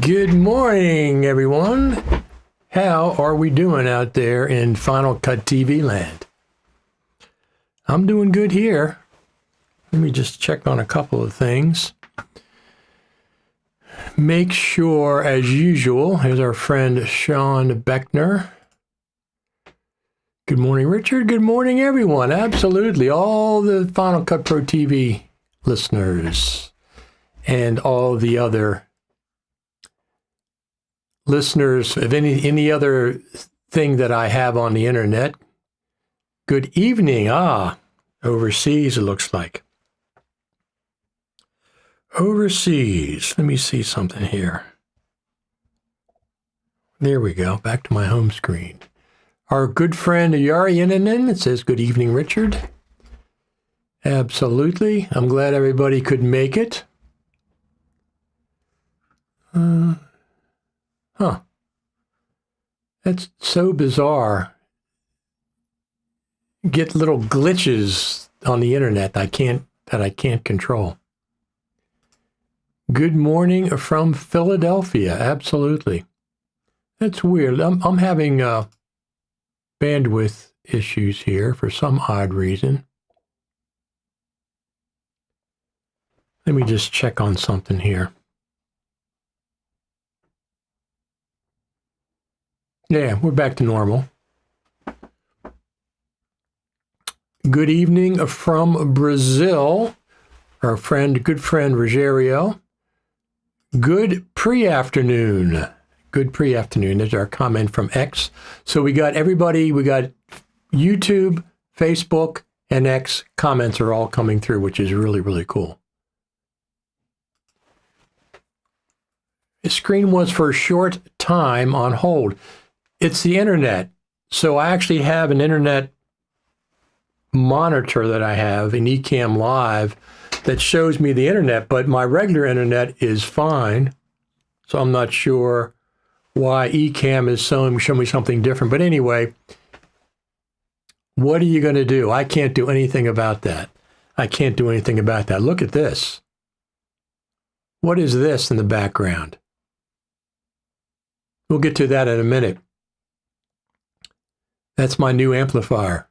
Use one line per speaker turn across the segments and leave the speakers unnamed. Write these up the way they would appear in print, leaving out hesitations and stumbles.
Good morning, everyone. How are we doing out there in Final Cut TV land? I'm doing good here. Let me just check on a couple of things. Make sure, as usual, here's our friend Sean Beckner. Good morning, Richard. Good morning, everyone. Absolutely. All the Final Cut Pro TV listeners and all the other listeners of any other thing that I have on the internet. Good evening. Overseas it looks like. Overseas. Let me see something here. There we go. Back to my home screen. Our good friend Yari Innanen, it says, good evening, Richard. Absolutely. I'm glad everybody could make it. That's so bizarre. Get little glitches on the internet that I can't control. Good morning from Philadelphia. Absolutely. That's weird. I'm having bandwidth issues here for some odd reason. Let me just check on something here. Yeah, we're back to normal. Good evening from Brazil, our good friend Rogerio. Good pre-afternoon. Good pre-afternoon. There's our comment from X. So we got everybody, we got YouTube, Facebook, and X comments are all coming through, which is really, really cool. The screen was for a short time on hold. It's the internet. So I actually have an internet monitor that I have in Ecamm Live that shows me the internet, but my regular internet is fine. So I'm not sure why Ecamm is showing me something different. But anyway, what are you going to do? I can't do anything about that. I can't do anything about that. Look at this. What is this in the background? We'll get to that in a minute. That's my new amplifier.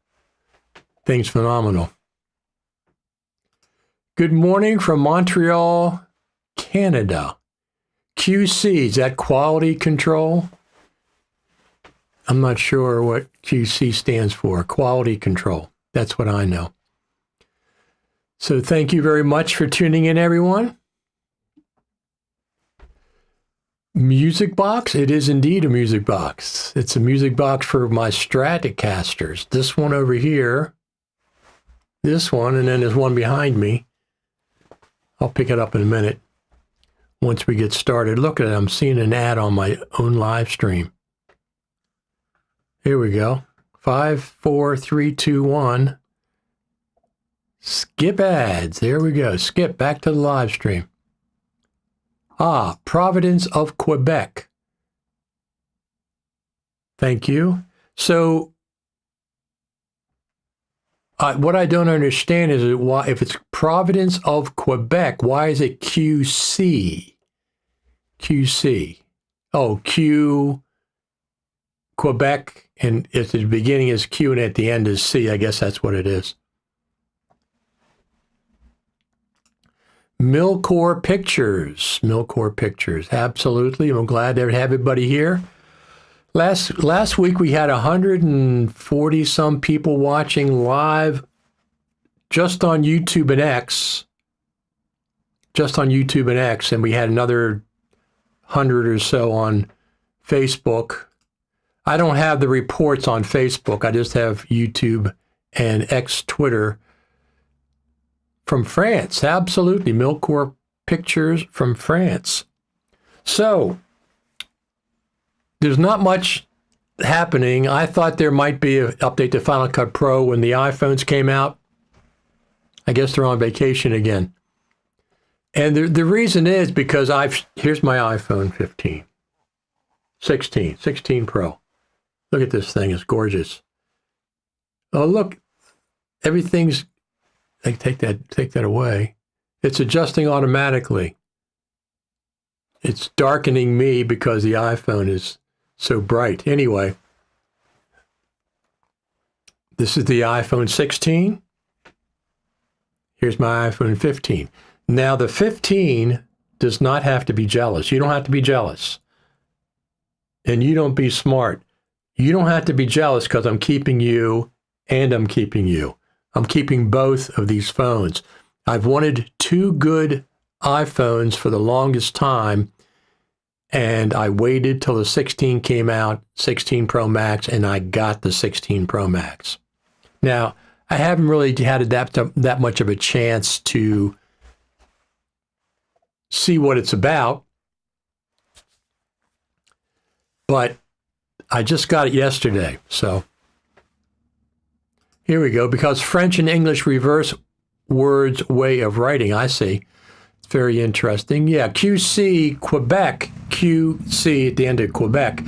Thing's phenomenal. Good morning from Montreal, Canada. QC, is that quality control? I'm not sure what QC stands for. Quality control. That's what I know. So thank you very much for tuning in, everyone. Music box? It is indeed a music box. It's a music box for my Stratocasters. This one over here, this one, and then there's one behind me. I'll pick it up in a minute once we get started. Look at it. I'm seeing an ad on my own live stream. Here we go. 5, 4, 3, 2, 1. Skip ads. There we go. Skip back to the live stream. Providence of Quebec. Thank you. So, what I don't understand is why, if it's Providence of Quebec, why is it QC? QC. Oh, Q, Quebec, and at the beginning is Q and at the end is C. I guess that's what it is. Milcore Pictures. Milcore Pictures. Absolutely. I'm glad to have everybody here. Last week we had 140 some people watching live just on YouTube and X. Just on YouTube and X, and we had another 100 or so on Facebook. I don't have the reports on Facebook. I just have YouTube and X Twitter. From France, absolutely. Milcore Pictures from France. So, there's not much happening. I thought there might be an update to Final Cut Pro when the iPhones came out. I guess they're on vacation again. And the reason is because here's my iPhone 15. 16 Pro. Look at this thing, it's gorgeous. Oh, look, everything's, take that away. It's adjusting automatically. It's darkening me because the iPhone is so bright. Anyway, this is the iPhone 16. Here's my iPhone 15. Now, the 15 does not have to be jealous. You don't have to be jealous. And you don't be smart. You don't have to be jealous because I'm keeping you and I'm keeping you. I'm keeping both of these phones. I've wanted two good iPhones for the longest time, and I waited till the 16 came out, 16 Pro Max, and I got the 16 Pro Max. Now, I haven't really had that much of a chance to see what it's about, but I just got it yesterday. So here we go. Because French and English reverse words way of writing. I see. It's very interesting. Yeah, QC, Quebec. QC at the end of Quebec.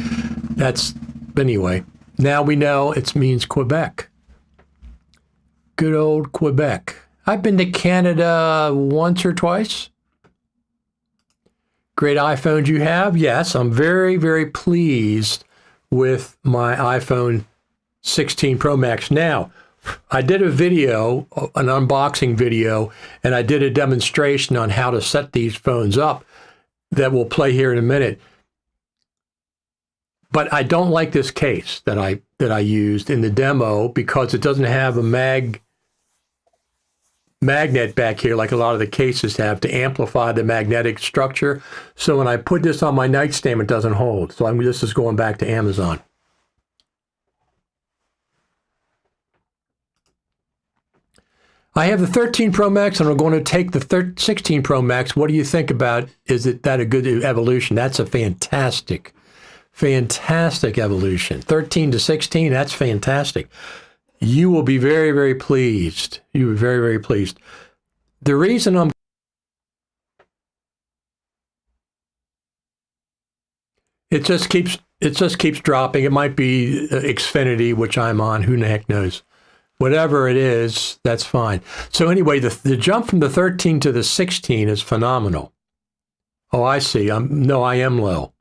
That's, anyway, now we know it means Quebec. Good old Quebec. I've been to Canada once or twice. Great iPhones you have. Yes, I'm very, very pleased with my iPhone 16 Pro Max. Now, I did a video, an unboxing video, and I did a demonstration on how to set these phones up that will play here in a minute. But I don't like this case that I used in the demo because it doesn't have a magnet back here like a lot of the cases have to amplify the magnetic structure. So when I put this on my nightstand, it doesn't hold. So this is going back to Amazon. I have the 13 Pro Max, and I'm going to take the 16 Pro Max. What do you think about, is that a good evolution? That's a fantastic, fantastic evolution. 13 to 16, that's fantastic. You will be very, very pleased. You will be very, very pleased. The reason it just keeps dropping. It might be Xfinity, which I'm on. Who the heck knows? Whatever it is, that's fine. So anyway, the jump from the 13 to the 16 is phenomenal. Oh, I see. I am low.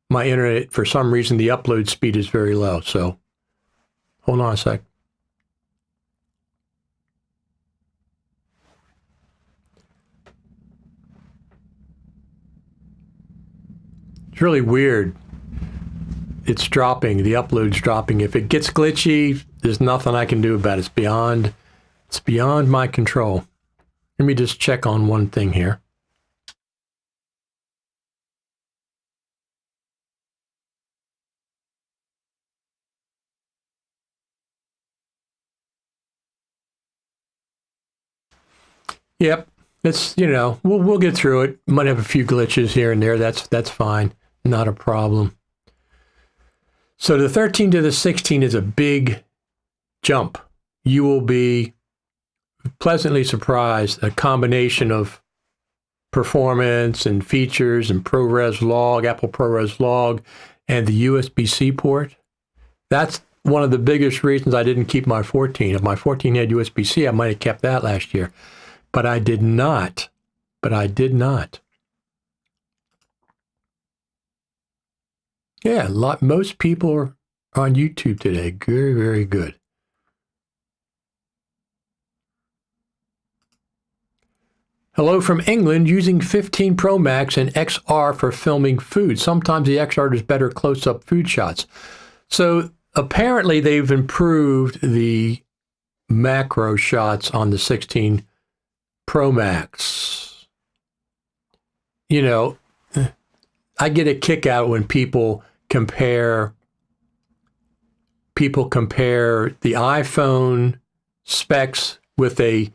My internet, for some reason, the upload speed is very low. So hold on a sec. It's really weird. It's dropping. The upload's dropping. If it gets glitchy, there's nothing I can do about it. It's beyond my control. Let me just check on one thing here. Yep. It's, we'll get through it. Might have a few glitches here and there. That's fine. Not a problem. So the 13 to the 16 is a big jump. You will be pleasantly surprised. A combination of performance and features and ProRes log, Apple ProRes log, and the USB-C port. That's one of the biggest reasons I didn't keep my 14. If my 14 had USB-C, I might have kept that last year. But I did not. Yeah, most people are on YouTube today. Very, very good. Hello from England, using 15 Pro Max and XR for filming food. Sometimes the XR does better close-up food shots. So apparently they've improved the macro shots on the 16 Pro Max. I get a kick out when people compare the iPhone specs with a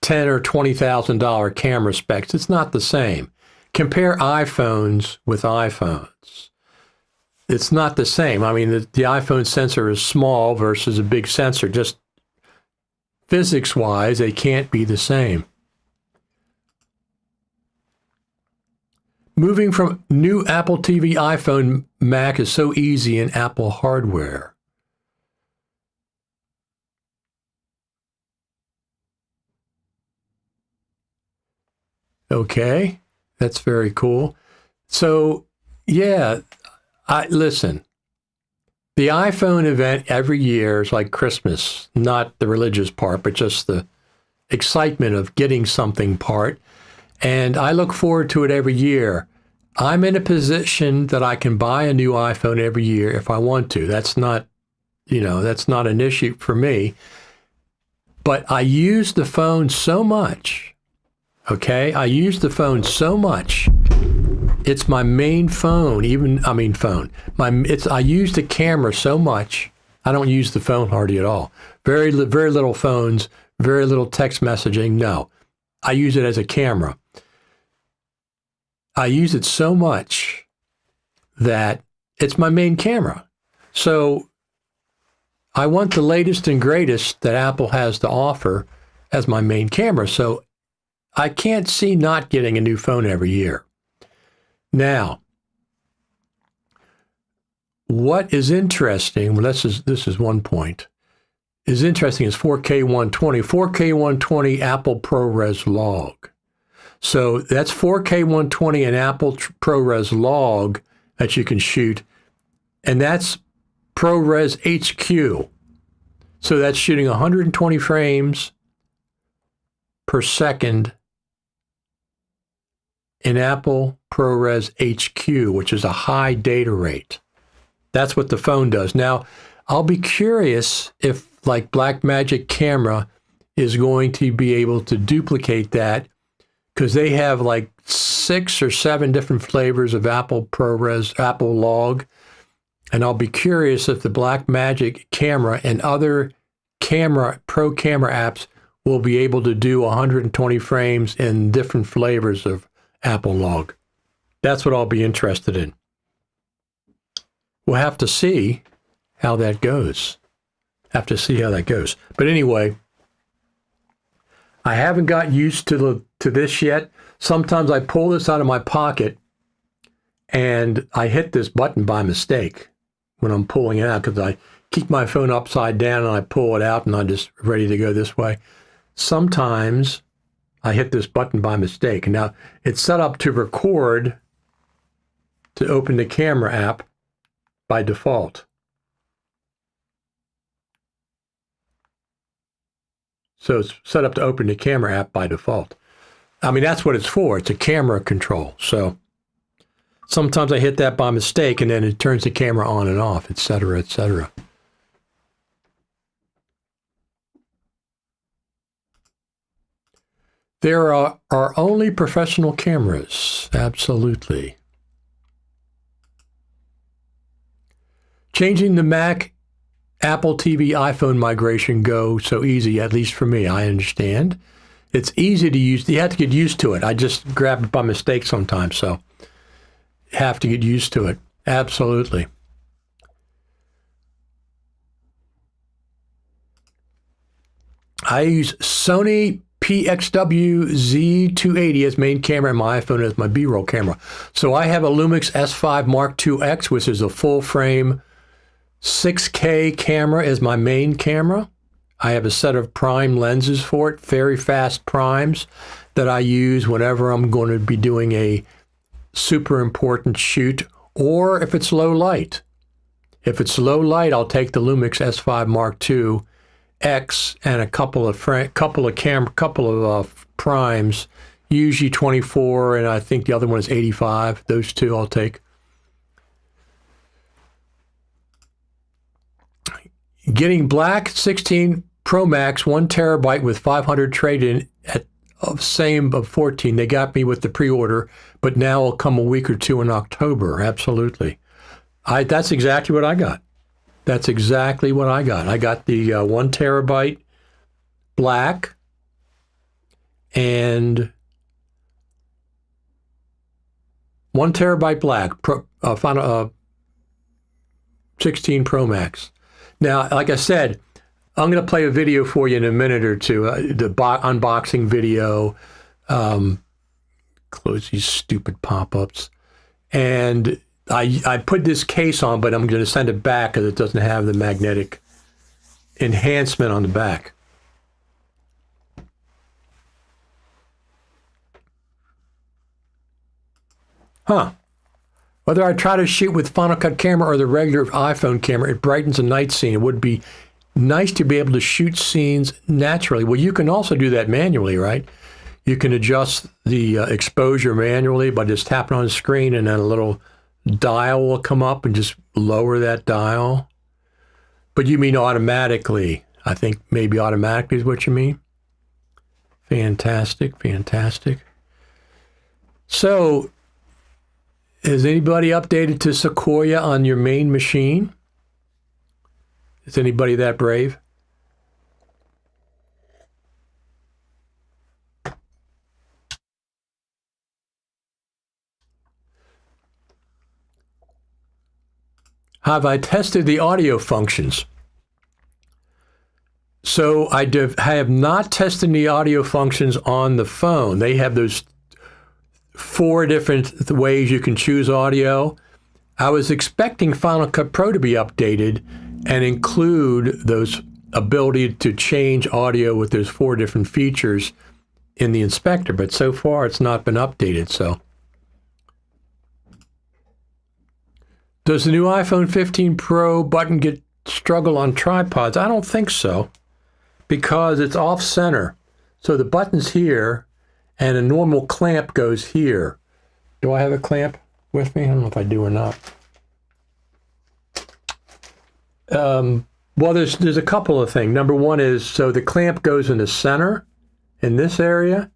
$10,000 or $20,000 camera specs. It's not the same. Compare iPhones with iPhones. It's not the same. I mean, the iPhone sensor is small versus a big sensor. Just physics-wise, they can't be the same. Moving from new Apple TV iPhone Mac is so easy in Apple hardware. Okay, that's very cool. So, yeah, listen. The iPhone event every year is like Christmas, not the religious part, but just the excitement of getting something part. And I look forward to it every year. I'm in a position that I can buy a new iPhone every year if I want to. That's not, that's not an issue for me. But I use the phone so much. Okay? I use the phone so much. It's my main phone, phone. I use the camera so much. I don't use the phone hardly at all. Very little phones, very little text messaging. No, I use it as a camera. I use it so much that it's my main camera. So I want the latest and greatest that Apple has to offer as my main camera. So I can't see not getting a new phone every year. Now, what is interesting, well, this is one point, is interesting is 4K 120. 4K 120 Apple ProRes log. So that's 4K 120 and Apple ProRes log that you can shoot, and that's ProRes HQ. So that's shooting 120 frames per second in Apple ProRes HQ, which is a high data rate. That's what the phone does. Now, I'll be curious if, like, Blackmagic camera is going to be able to duplicate that, because they have like 6 or 7 different flavors of Apple ProRes, Apple log. And I'll be curious if the Blackmagic camera and other pro camera apps will be able to do 120 frames in different flavors of Apple log. That's what I'll be interested in. We'll have to see how that goes. But anyway, I haven't got used to this yet. Sometimes I pull this out of my pocket and I hit this button by mistake when I'm pulling it out, because I keep my phone upside down and I pull it out and I'm just ready to go this way. Sometimes I hit this button by mistake. And now it's set up to record, to open the camera app by default. So it's set up to open the camera app by default. I mean, that's what it's for. It's a camera control. So sometimes I hit that by mistake and then it turns the camera on and off, et cetera, et cetera. There are only professional cameras. Absolutely. Changing the Mac, Apple TV, iPhone migration go so easy, at least for me. I understand. It's easy to use. You have to get used to it. I just grab it by mistake sometimes, so you have to get used to it. Absolutely. I use Sony PXW Z280 as main camera and my iPhone as my B-roll camera. So I have a Lumix S5 Mark IIX, which is a full frame 6K camera as my main camera. I have a set of prime lenses for it, very fast primes that I use whenever I'm going to be doing a super important shoot, or if it's low light. If it's low light, I'll take the Lumix S5 Mark II X and a couple of primes, usually 24, and I think the other one is 85. Those two I'll take. Getting Black 16 Pro Max 1 terabyte with 500 trade-in at same of 14. They got me with the pre-order, but now it'll come a week or two in October. Absolutely. That's exactly what I got. That's exactly what I got. I got the 1 terabyte Black and 1 terabyte Black 16 Pro Max. Now, like I said, I'm going to play a video for you in a minute or two, the unboxing video. Close these stupid pop-ups. And I put this case on, but I'm going to send it back because it doesn't have the magnetic enhancement on the back. Huh. Whether I try to shoot with Final Cut camera or the regular iPhone camera, it brightens a night scene. It would be nice to be able to shoot scenes naturally. Well, you can also do that manually, right? You can adjust the exposure manually by just tapping on the screen, and then a little dial will come up and just lower that dial. But you mean automatically. I think maybe automatically is what you mean. Fantastic, fantastic. So, has anybody updated to Sequoia on your main machine? Is anybody that brave? Have I tested the audio functions? So I have not tested the audio functions on the phone. They have those 4 different ways you can choose audio. I was expecting Final Cut Pro to be updated and include those ability to change audio with those 4 different features in the inspector, but so far it's not been updated. So, does the new iPhone 15 Pro button struggle on tripods? I don't think so, because it's off center. So the button's here, and a normal clamp goes here. Do I have a clamp with me? I don't know if I do or not. Well, there's a couple of things. Number one is, so the clamp goes in the center in this area,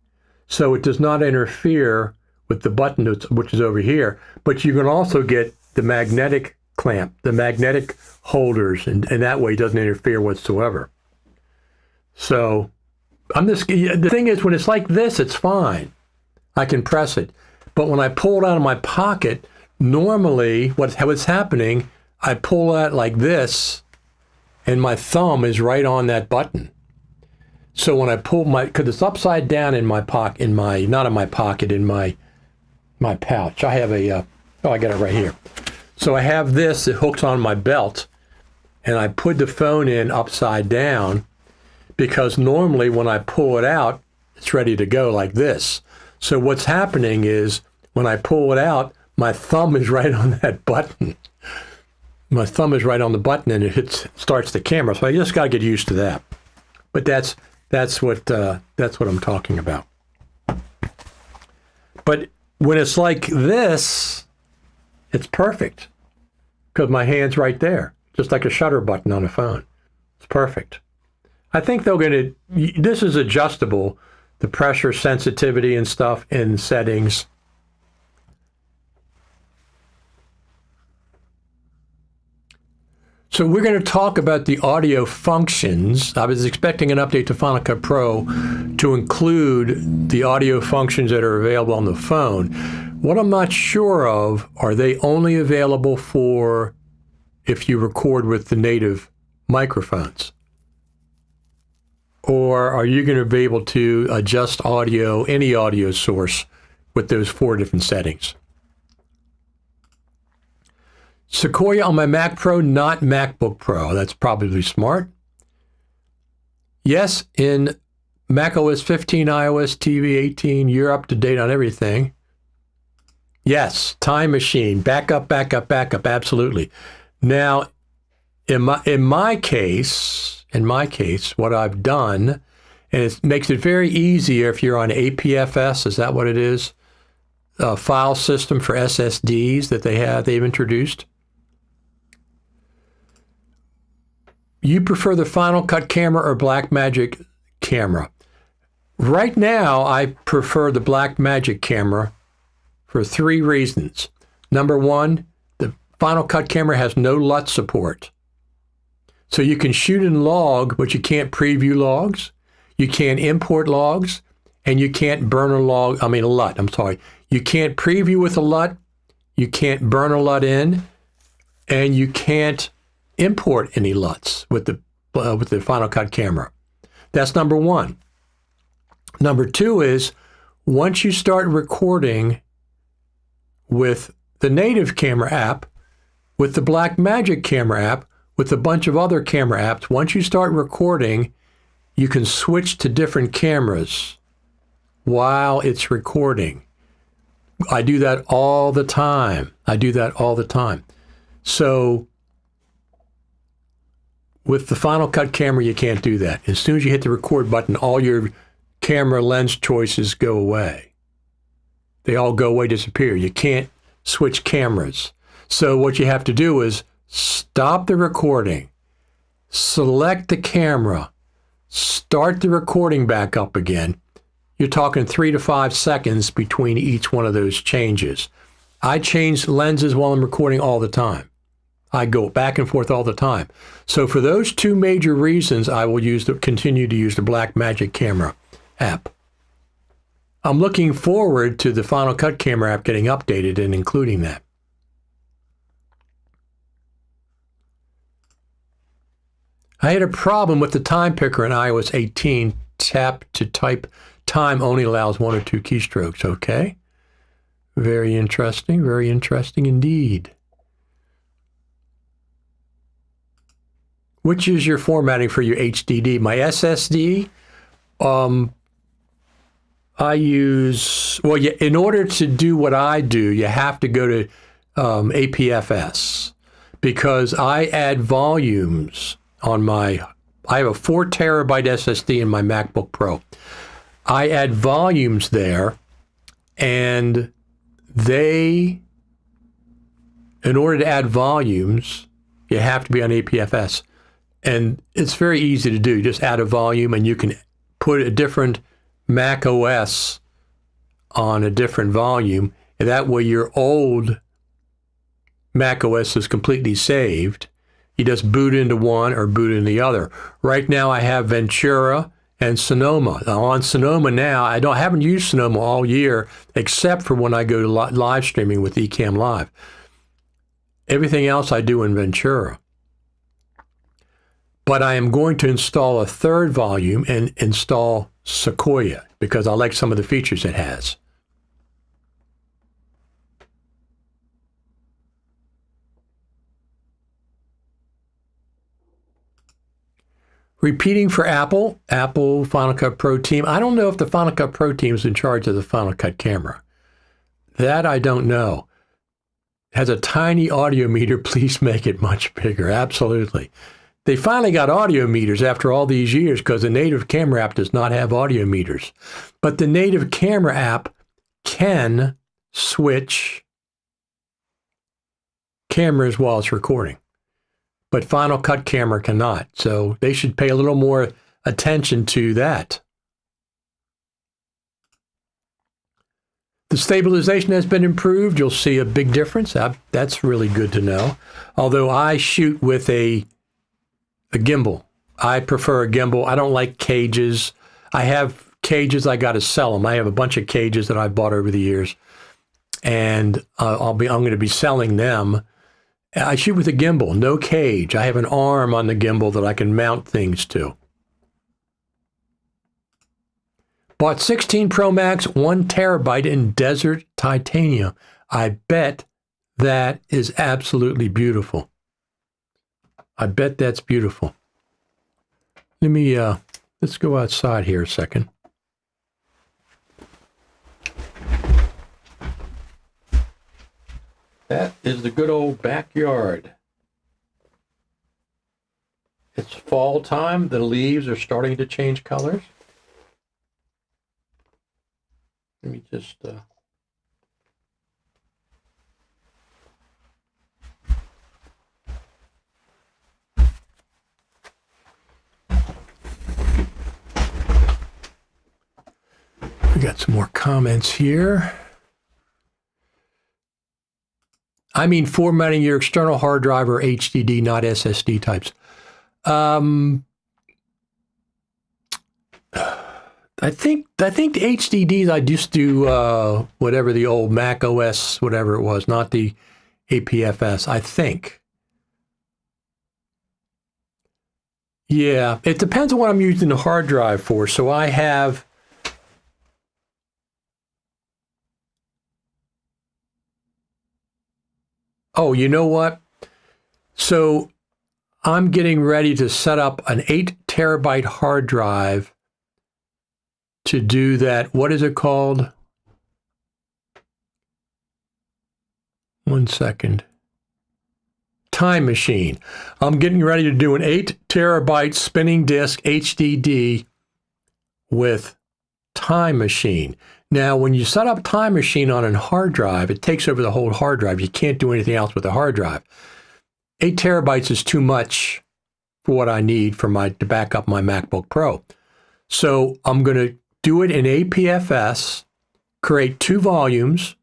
so it does not interfere with the button which is over here. But you can also get the magnetic clamp, the magnetic holders, and that way it doesn't interfere whatsoever. So the thing is, when it's like this, it's fine. I can press it. But when I pull it out of my pocket, normally what's happening, I pull that like this, and my thumb is right on that button. So when I pull because it's upside down in my pocket, not in my pocket, in my pouch. I have I got it right here. So I have this that hooks on my belt, and I put the phone in upside down, because normally when I pull it out, it's ready to go like this. So what's happening is, when I pull it out, my thumb is right on that button. My thumb is right on the button, and it starts the camera. So I just got to get used to that. But that's what I'm talking about. But when it's like this, it's perfect, because my hand's right there, just like a shutter button on a phone. It's perfect. I think this is adjustable, the pressure sensitivity and stuff in settings. So we're going to talk about the audio functions. I was expecting an update to Final Cut Pro to include the audio functions that are available on the phone. What I'm not sure of, are they only available for if you record with the native microphones? Or are you going to be able to adjust audio, any audio source, with those 4 different settings? Sequoia on my Mac Pro, not MacBook Pro. That's probably smart. Yes, in macOS 15, iOS, TV 18, you're up to date on everything. Yes, time machine, backup, absolutely. Now, in my case, what I've done, and it makes it very easy if you're on APFS, is that what it is? A file system for SSDs that they've introduced. You prefer the Final Cut camera or Blackmagic camera? Right now, I prefer the Blackmagic camera for 3 reasons. Number one, the Final Cut camera has no LUT support. So you can shoot and log, but you can't preview logs, you can't import logs, and you can't burn a LUT, I'm sorry. You can't preview with a LUT, you can't burn a LUT in, and you can't import any LUTs with the Final Cut camera. That's number one. Number two is, once you start recording with the native camera app, with the Blackmagic camera app, with a bunch of other camera apps, once you start recording, you can switch to different cameras while it's recording. I do that all the time. I do that all the time. So with the Final Cut camera, you can't do that. As soon as you hit the record button, all your camera lens choices go away. They all go away, disappear. You can't switch cameras. So what you have to do is stop the recording, select the camera, start the recording back up again. You're talking 3 to 5 seconds between each one of those changes. I change lenses while I'm recording all the time. I go back and forth all the time. So for those two major reasons, I will continue to use the Blackmagic camera app. I'm looking forward to the Final Cut camera app getting updated and including that. I had a problem with the time picker in iOS 18. Tap to type time only allows 1 or 2 keystrokes. Okay. Very interesting indeed. Which is your formatting for your HDD? My SSD, I use, well, in order to do what I do, you have to go to APFS because I add volumes on I have a 4 terabyte SSD in my MacBook Pro. I add volumes there, and in order to add volumes, you have to be on APFS. And it's very easy to do. You just add a volume and you can put a different Mac OS on a different volume. And that way your old Mac OS is completely saved. You just boot into one or boot into the other. Right now I have Ventura and Sonoma. Now on Sonoma now, I haven't used Sonoma all year except for when I go to live streaming with Ecamm Live. Everything else I do in Ventura. But I am going to install a third volume and install Sequoia because I like some of the features it has. Repeating for Apple Final Cut Pro team. I don't know if the Final Cut Pro team is in charge of the Final Cut camera. That I don't know. It has a tiny audio meter. Please make it much bigger. Absolutely. They finally got audio meters after all these years because the native camera app does not have audio meters. But the native camera app can switch cameras while it's recording. But Final Cut camera cannot. So they should pay a little more attention to that. The stabilization has been improved. You'll see a big difference. That's really good to know. Although I shoot with a gimbal. I prefer a gimbal. I don't like cages. I have cages. I got to sell them. I have a bunch of cages that I've bought over the years, and I'm going to be selling them. I shoot with a gimbal, no cage. I have an arm on the gimbal that I can mount things to. Bought 16 Pro Max, 1 terabyte in desert titanium. I bet that is absolutely beautiful. I bet that's beautiful. Let me, let's go outside here a second. That is the good old backyard. It's fall time. The leaves are starting to change colors. Let me just... We got some more comments here. I mean, formatting your external hard drive or HDD, not SSD types. I think the HDDs I just do whatever the old Mac OS, whatever it was, not the APFS. I think. Yeah, it depends on what I'm using the hard drive for. So I have. Oh, you know what? So I'm getting ready to set up an 8 terabyte hard drive to do that. What is it called? 1 second. Time Machine. I'm getting ready to do an 8 terabyte spinning disk HDD with Time Machine. Now, when you set up Time Machine on a hard drive, it takes over the whole hard drive. You can't do anything else with the hard drive. 8 terabytes is too much for what I need for to back up my MacBook Pro. So I'm going to do it in APFS, create 2 volumes,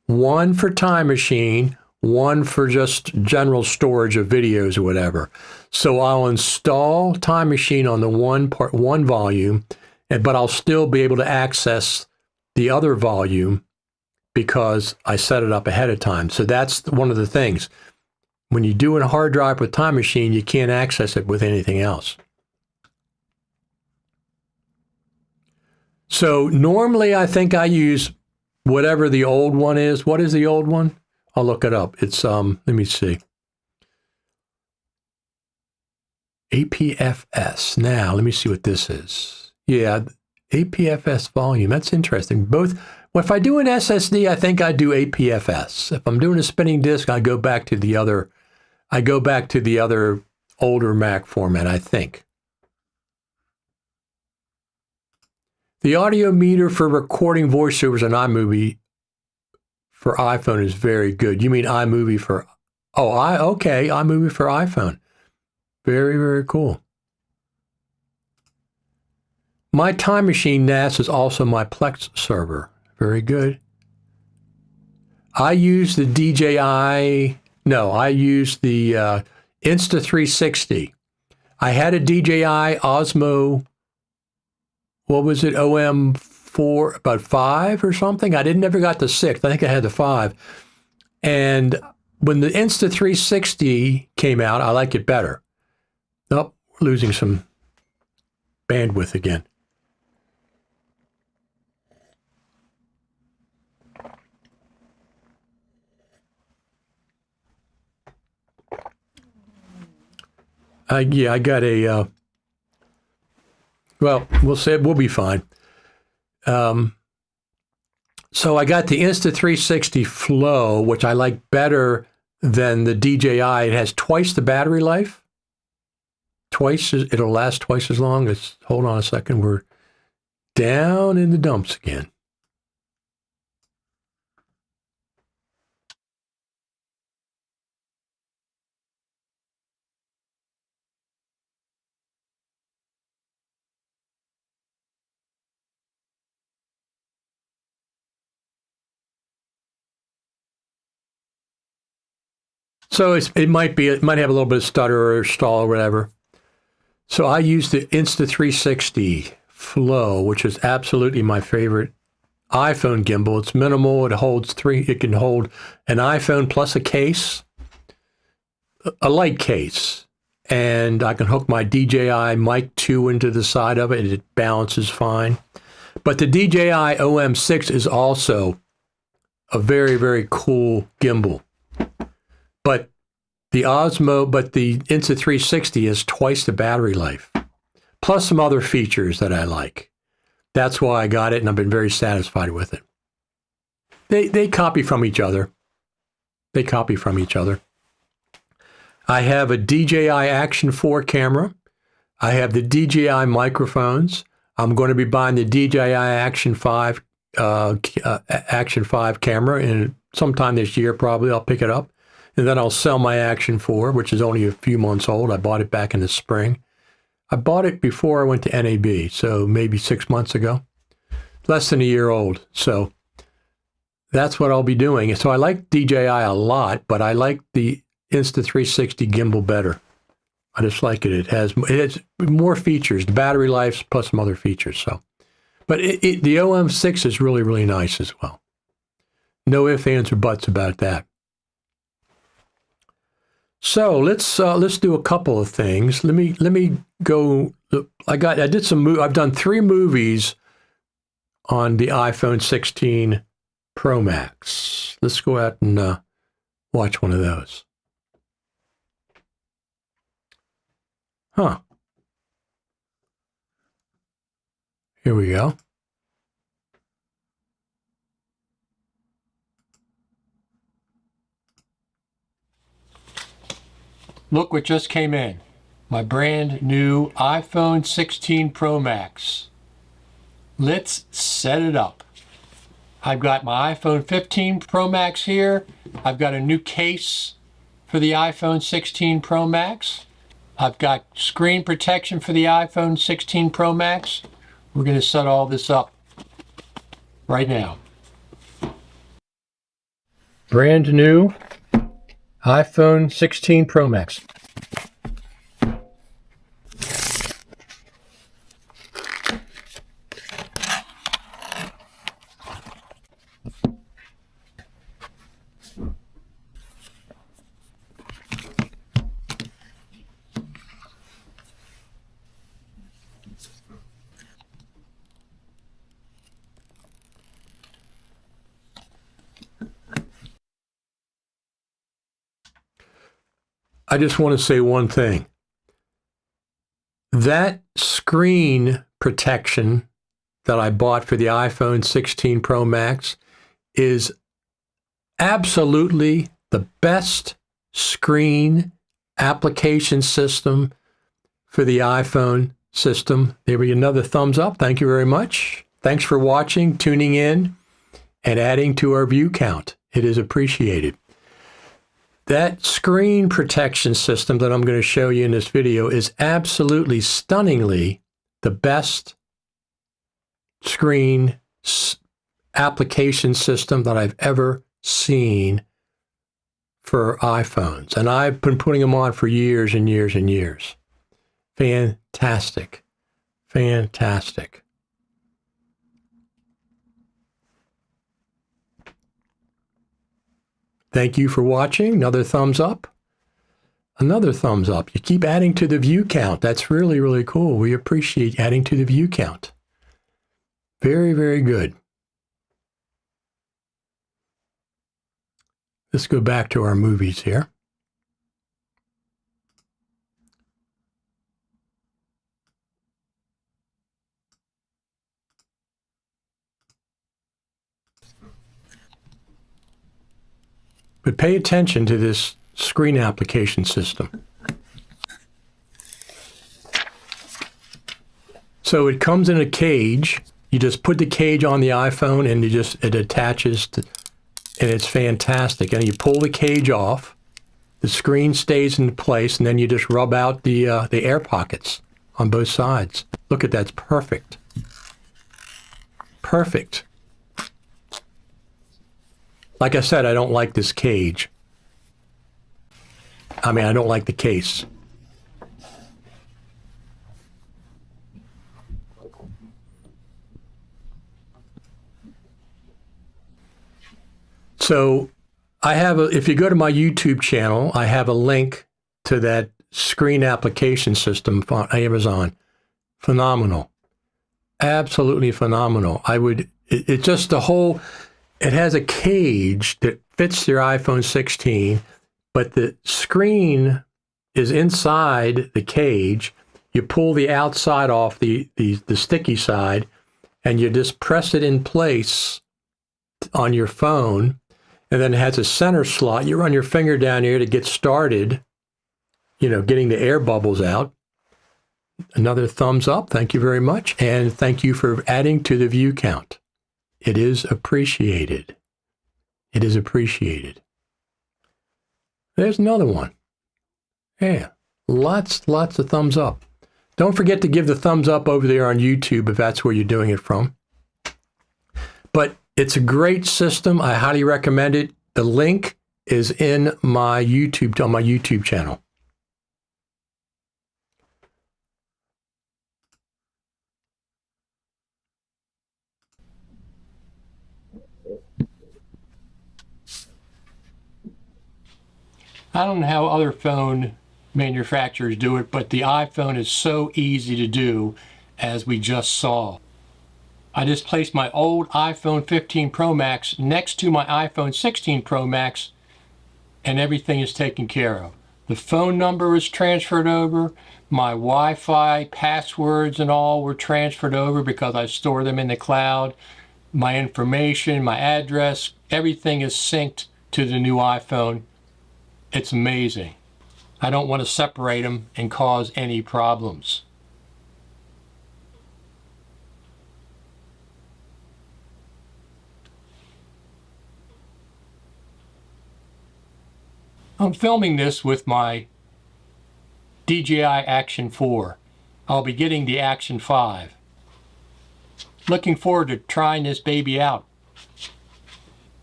one for Time Machine, one for just general storage of videos or whatever. So I'll install Time Machine on the one volume, but I'll still be able to access the other volume because I set it up ahead of time. So that's one of the things. When you do a hard drive with Time Machine, you can't access it with anything else. So normally I think I use whatever the old one is. What is the old one? I'll look it up. It's, let me see. APFS. Now, let me see what this is. Yeah, APFS volume. That's interesting. Both, well, if I do an SSD, I think I do APFS. If I'm doing a spinning disk, I go back to the other older Mac format, I think. The audio meter for recording voiceovers on iMovie for iPhone is very good. You mean iMovie for, okay, iMovie for iPhone. Very, very cool. My Time Machine NAS is also my Plex server. Very good. I use the I use the Insta360. I had a DJI Osmo, what was it, OM4, about 5 or something? I never got the 6. I think I had the 5. And when the Insta360 came out, I like it better. Oh, we're losing some bandwidth again. Yeah, I got a, well, we'll say we'll be fine. So I got the Insta360 Flow, which I like better than the DJI. It has twice the battery life. It'll last twice as long. Hold on a second. We're down in the dumps again. So it might have a little bit of stutter or stall or whatever. So I use the Insta360 Flow, which is absolutely my favorite iPhone gimbal. It's minimal. It can hold an iPhone plus a case, a light case, and I can hook my DJI Mic 2 into the side of it, and it balances fine. But the DJI OM6 is also a very, very cool gimbal. But the Insta360 is twice the battery life, plus some other features that I like. That's why I got it, and I've been very satisfied with it. They copy from each other. I have a DJI Action 4 camera. I have the DJI microphones. I'm going to be buying the DJI Action 5 camera, and sometime this year probably I'll pick it up. And then I'll sell my Action 4, which is only a few months old. I bought it back in the spring. I bought it before I went to NAB, so maybe 6 months ago. Less than a year old. So that's what I'll be doing. So I like DJI a lot, but I like the Insta360 gimbal better. I just like it. It has more features, the battery life plus some other features. So, but the OM6 is really, really nice as well. No ifs, ands, or buts about that. So let's do a couple of things. Let me go. I've done 3 movies on the iPhone 16 Pro Max. Let's go out and watch one of those. Huh. Here we go. Look what just came in. My brand new iPhone 16 Pro Max. Let's set it up. I've got my iPhone 15 Pro Max here. I've got a new case for the iPhone 16 Pro Max. I've got screen protection for the iPhone 16 Pro Max. We're going to set all this up right now. Brand new iPhone 16 Pro Max. I just want to say one thing. That screen protection that I bought for the iPhone 16 Pro Max is absolutely the best screen application system for the iPhone system. There be another thumbs up. Thank you very much. Thanks for watching, tuning in, and adding to our view count. It is appreciated. That screen protection system that I'm going to show you in this video is absolutely stunningly the best screen application system that I've ever seen for iPhones. And I've been putting them on for years and years and years. Fantastic. Fantastic. Thank you for watching. Another thumbs up. Another thumbs up. You keep adding to the view count. That's really, really cool. We appreciate adding to the view count. Very, very good. Let's go back to our movies here. But pay attention to this screen application system. So it comes in a cage. You just put the cage on the iPhone and it attaches to, and it's fantastic. And you pull the cage off, the screen stays in place, and then you just rub out the air pockets on both sides. Look at that, it's perfect. Perfect. Like I said, I don't like this cage. I mean, I don't like the case. So I have if you go to my YouTube channel, I have a link to that screen application system on Amazon. Phenomenal. Absolutely phenomenal. It's just the whole, it has a cage that fits your iPhone 16, but the screen is inside the cage. You pull the outside off, the sticky side, and you just press it in place on your phone, and then it has a center slot. You run your finger down here to get started, getting the air bubbles out. Another thumbs up. Thank you very much. And thank you for adding to the view count. It is appreciated. It is appreciated. There's another one. Yeah, lots of thumbs up. Don't forget to give the thumbs up over there on YouTube if that's where you're doing it from. But it's a great system. I highly recommend it. The link is in my on my YouTube channel. I don't know how other phone manufacturers do it, but the iPhone is so easy to do, as we just saw. I just placed my old iPhone 15 Pro Max next to my iPhone 16 Pro Max, and everything is taken care of. The phone number is transferred over, my Wi-Fi passwords and all were transferred over because I store them in the cloud. My information, my address, everything is synced to the new iPhone. It's amazing. I don't want to separate them and cause any problems. I'm filming this with my DJI Action 4. I'll be getting the Action 5. Looking forward to trying this baby out.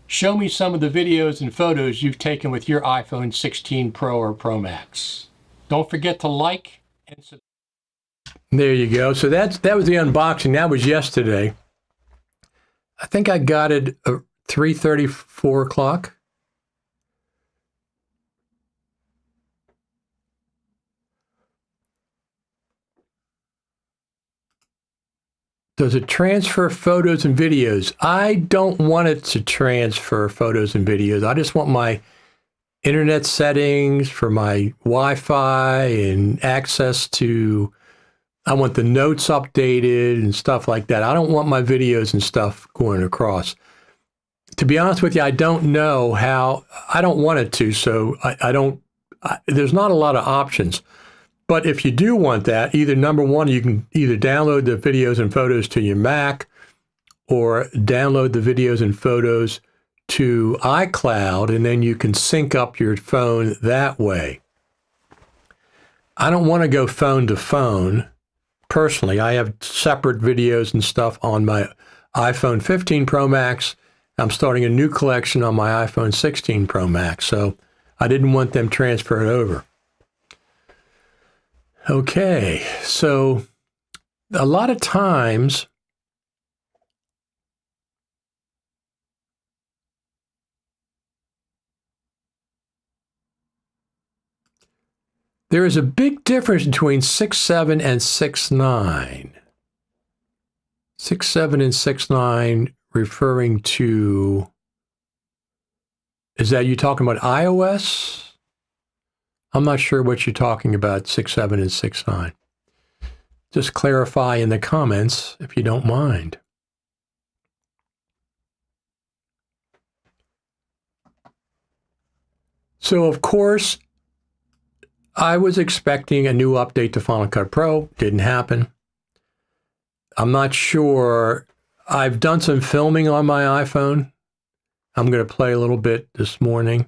Show me some of the videos and photos you've taken with your iPhone 16 Pro or Pro Max. Don't forget to like and subscribe. There you go. So that was the unboxing. That was yesterday. I think I got it at 3:30, 4 o'clock. Does it transfer photos and videos? I don't want it to transfer photos and videos. I just want my internet settings for my Wi-Fi and access to, I want the notes updated and stuff like that. I don't want my videos and stuff going across. To be honest with you, I don't know how, I don't want it to, so there's not a lot of options. But if you do want that, either number one, you can either download the videos and photos to your Mac or download the videos and photos to iCloud, and then you can sync up your phone that way. I don't want to go phone to phone. Personally, I have separate videos and stuff on my iPhone 15 Pro Max. I'm starting a new collection on my iPhone 16 Pro Max, so I didn't want them transferred over. Okay, so a lot of times there is a big difference between 6.7 and 6.9. 6.7 and 6.9 referring to, is that you talking about iOS? I'm not sure what you're talking about, 6.7 and 6.9. Just clarify in the comments if you don't mind. So, of course, I was expecting a new update to Final Cut Pro. Didn't happen. I'm not sure. I've done some filming on my iPhone. I'm going to play a little bit this morning.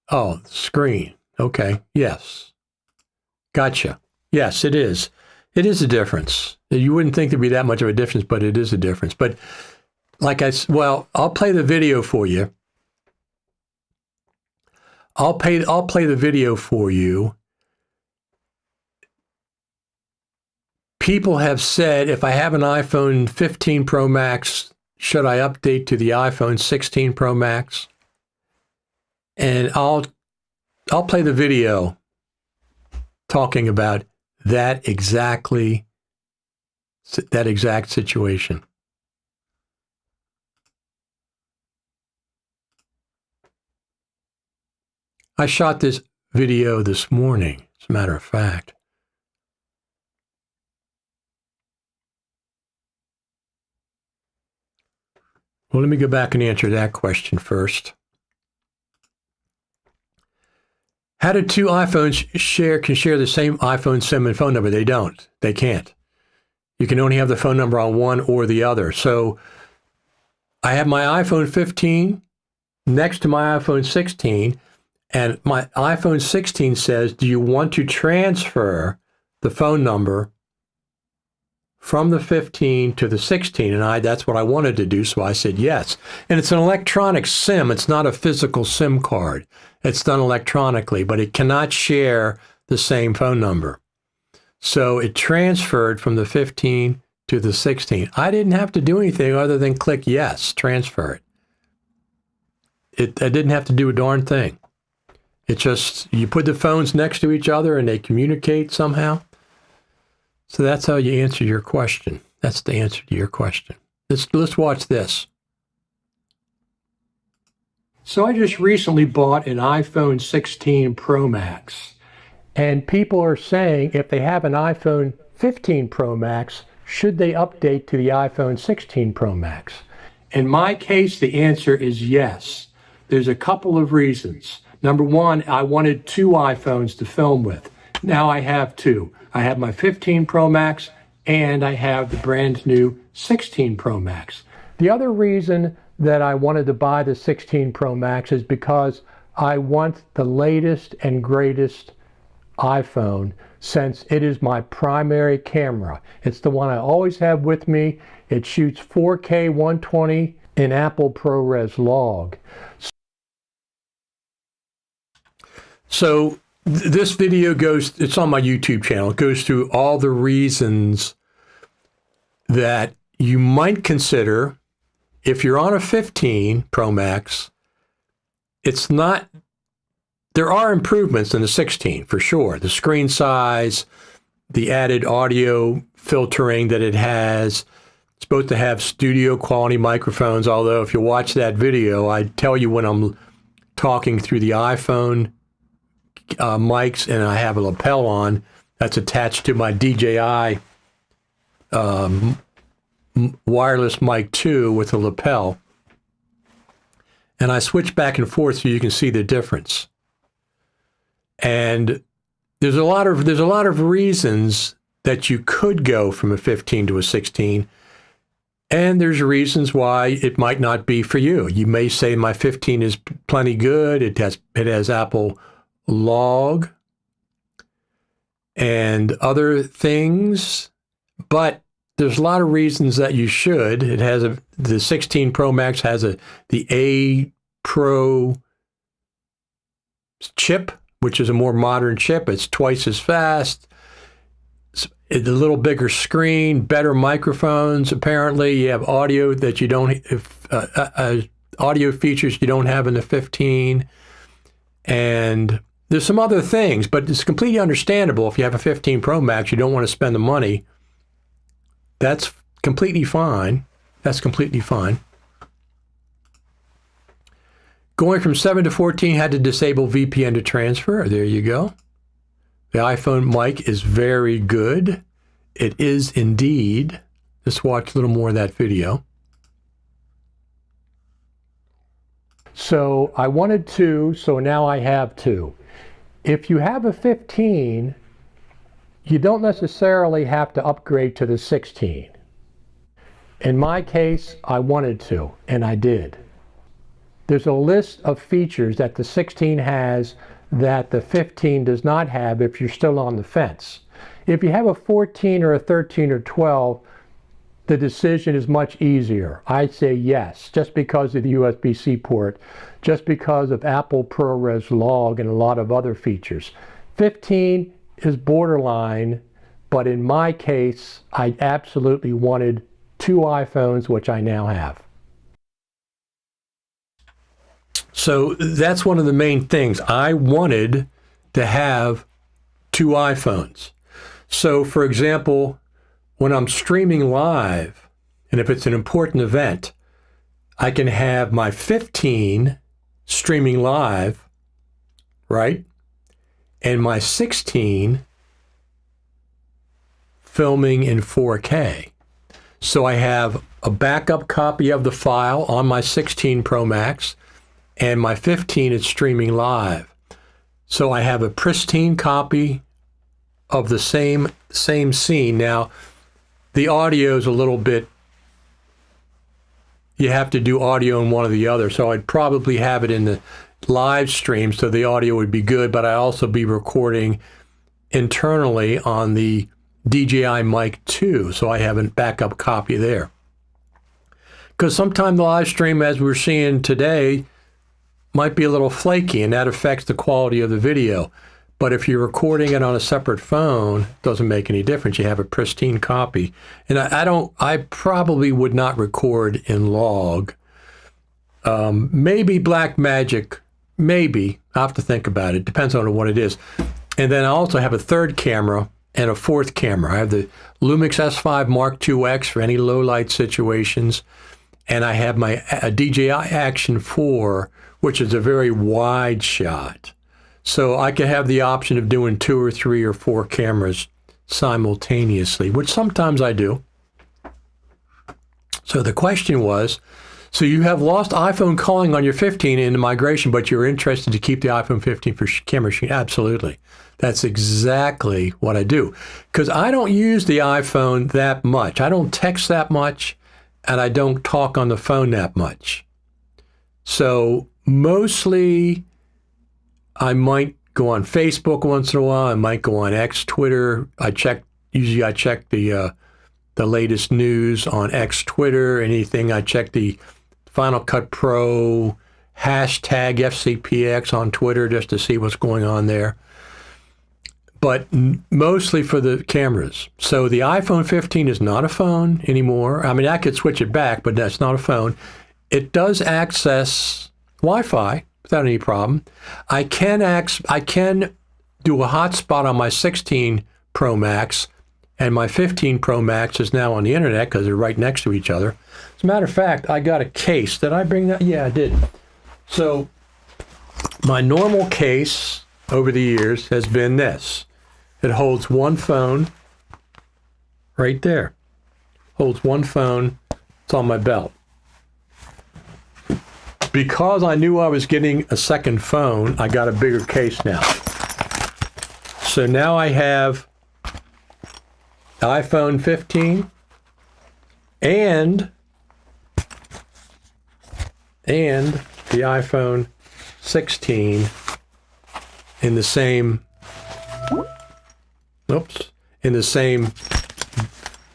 Oh, screen. Okay. Yes. Gotcha. Yes, it is. It is a difference. You wouldn't think there'd be that much of a difference, but it is a difference. But like well, I'll play the video for you. I'll play the video for you. People have said, if I have an iPhone 15 Pro Max, should I update to the iPhone 16 Pro Max? And I'll play the video talking about that exact situation. I shot this video this morning, as a matter of fact. Well, let me go back and answer that question first. How do two iPhones can share the same iPhone SIM and phone number? They don't. They can't. You can only have the phone number on one or the other. So I have my iPhone 15 next to my iPhone 16, and my iPhone 16 says, do you want to transfer the phone number from the 15 to the 16? And that's what I wanted to do, so I said yes. And it's an electronic SIM. It's not a physical SIM card. It's done electronically, but it cannot share the same phone number. So it transferred from the 15 to the 16. I didn't have to do anything other than click yes, transfer it. I didn't have to do a darn thing. It just, you put the phones next to each other and they communicate somehow. So that's how you answer your question. That's the answer to your question. Let's watch this. So I just recently bought an iPhone 16 Pro Max, and people are saying if they have an iPhone 15 Pro Max, should they update to the iPhone 16 Pro Max? In my case, the answer is yes. There's a couple of reasons. Number one, I wanted 2 iPhones to film with. Now I have 2. I have my 15 Pro Max and I have the brand new 16 Pro Max. The other reason that I wanted to buy the 16 Pro Max is because I want the latest and greatest iPhone, since it is my primary camera. It's the one I always have with me. It shoots 4K 120 in Apple ProRes log. So this video it's on my YouTube channel. It goes through all the reasons that you might consider if you're on a 15 Pro Max. It's not, there are improvements in the 16 for sure. The screen size, the added audio filtering that it has. It's supposed to have studio quality microphones, although if you watch that video, I tell you when I'm talking through the iPhone mics and I have a lapel on that's attached to my DJI wireless mic 2 with a lapel. And I switch back and forth so you can see the difference. And there's a lot of reasons that you could go from a 15 to a 16. And there's reasons why it might not be for you. You may say my 15 is plenty good. It has Apple log and other things, but there's a lot of reasons that you should. It has the 16 Pro Max has the A Pro chip, which is a more modern chip. It's twice as fast. It's a little bigger screen, better microphones. Apparently, you have audio that you don't, audio features you don't have in the 15. And there's some other things, but it's completely understandable. If you have a 15 Pro Max, you don't want to spend the money. That's completely fine. That's completely fine. Going from 7 to 14, had to disable VPN to transfer. There you go. The iPhone mic is very good. It is indeed. Just watch a little more of that video. So I wanted 2, so now I have 2. If you have a 15, you don't necessarily have to upgrade to the 16. In my case, I wanted to, and I did. There's a list of features that the 16 has that the 15 does not have if you're still on the fence. If you have a 14 or a 13 or 12, the decision is much easier. I'd say yes, just because of the USB-C port, just because of Apple ProRes log and a lot of other features. 15 is borderline, but in my case, I absolutely wanted 2 iPhones, which I now have. So that's one of the main things. I wanted to have 2 iPhones. So for example, when I'm streaming live, and if it's an important event, I can have my 15 streaming live, right? And my 16 filming in 4K. So I have a backup copy of the file on my 16 Pro Max, and my 15 is streaming live. So I have a pristine copy of the same scene. Now, the audio is a little bit, you have to do audio in one or the other. So I'd probably have it in the live stream so the audio would be good, but I'd also be recording internally on the DJI mic 2. So I have a backup copy there. Because sometimes the live stream, as we're seeing today, might be a little flaky, and that affects the quality of the video. But if you're recording it on a separate phone, it doesn't make any difference. You have a pristine copy. And I probably would not record in log. Maybe Blackmagic, maybe. I have to think about it. Depends on what it is. And then I also have a third camera and a fourth camera. I have the Lumix S5 Mark IIX for any low light situations. And I have my DJI Action 4, which is a very wide shot. So I could have the option of doing 2 or 3 or 4 cameras simultaneously, which sometimes I do. So the question was, So you have lost iPhone calling on your 15 in the migration, but you're interested to keep the iPhone 15 for camera machine. Absolutely. That's exactly what I do. Because I don't use the iPhone that much. I don't text that much, and I don't talk on the phone that much. So mostly I might go on Facebook once in a while. I might go on X, Twitter. Usually I check the latest news on X, Twitter, anything. I check the Final Cut Pro hashtag FCPX on Twitter just to see what's going on there. But mostly for the cameras. So the iPhone 15 is not a phone anymore. I mean, I could switch it back, but that's not a phone. It does access Wi-Fi without any problem. I can do a hotspot on my 16 Pro Max, and my 15 Pro Max is now on the internet because they're right next to each other. As a matter of fact, I got a case. Did I bring that? Yeah, I did. So my normal case over the years has been this. It holds one phone right there. Holds one phone. It's on my belt. Because I knew I was getting a second phone, I got a bigger case now. So now I have the iPhone 15 and the iPhone 16 in the same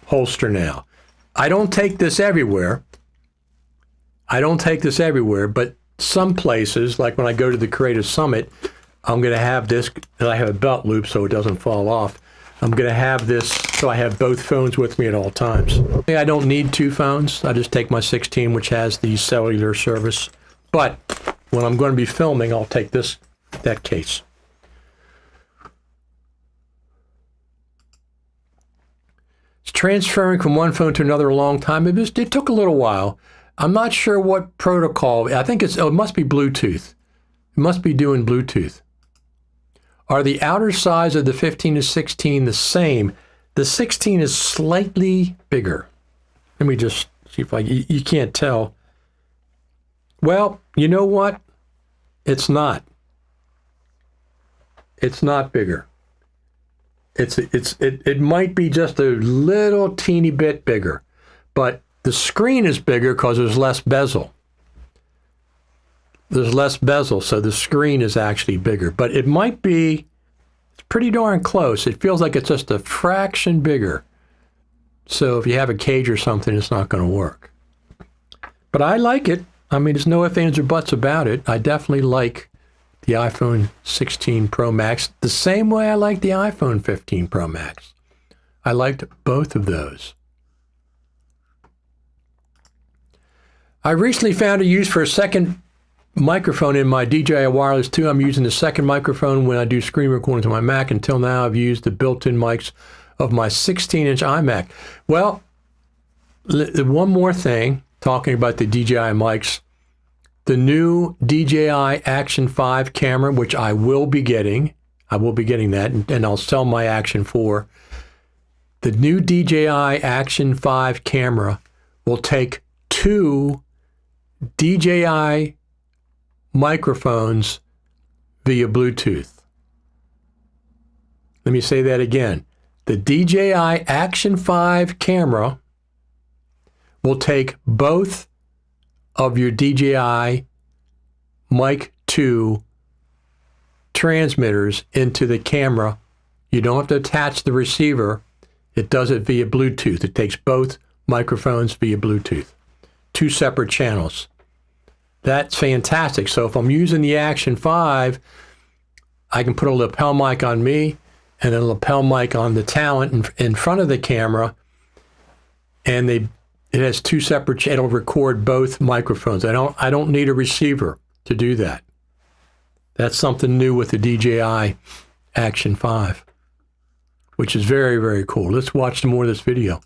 holster now. I don't take this everywhere. But some places, like when I go to the Creative Summit, I'm going to have this, and I have a belt loop so it doesn't fall off. I'm going to have this so I have both phones with me at all times. I don't need two phones. I just take my 16, which has the cellular service. But when I'm going to be filming, I'll take that case. It's transferring from one phone to another a long time. It took a little while. I'm not sure what protocol. I think it must be Bluetooth. It must be doing Bluetooth. Are the outer size of the 15 to 16 the same? The 16 is slightly bigger. Let me just see if you can't tell. Well, you know what? It's not. It's not bigger. It might be just a little teeny bit bigger, but the screen is bigger because there's less bezel. There's less bezel, so the screen is actually bigger. But it might be, it's pretty darn close. It feels like it's just a fraction bigger. So if you have a cage or something, it's not going to work. But I like it. I mean, there's no ifs, ands, or buts about it. I definitely like the iPhone 16 Pro Max the same way I like the iPhone 15 Pro Max. I liked both of those. I recently found a use for a second microphone in my DJI Wireless 2. I'm using the second microphone when I do screen recordings on my Mac. Until now, I've used the built-in mics of my 16-inch iMac. Well, one more thing, talking about the DJI mics. The new DJI Action 5 camera, which I will be getting that, and I'll sell my Action 4. The new DJI Action 5 camera will take two DJI microphones via Bluetooth. Let me say that again. The DJI Action 5 camera will take both of your DJI Mic 2 transmitters into the camera. You don't have to attach the receiver. It does it via Bluetooth. It takes both microphones via Bluetooth. Two separate channels. That's fantastic. So if I'm using the Action 5, I can put a lapel mic on me and a lapel mic on the talent in front of the camera, and it has two separate. It'll record both microphones. I don't need a receiver to do that. That's something new with the DJI Action 5, which is very, very cool. Let's watch some more of this video.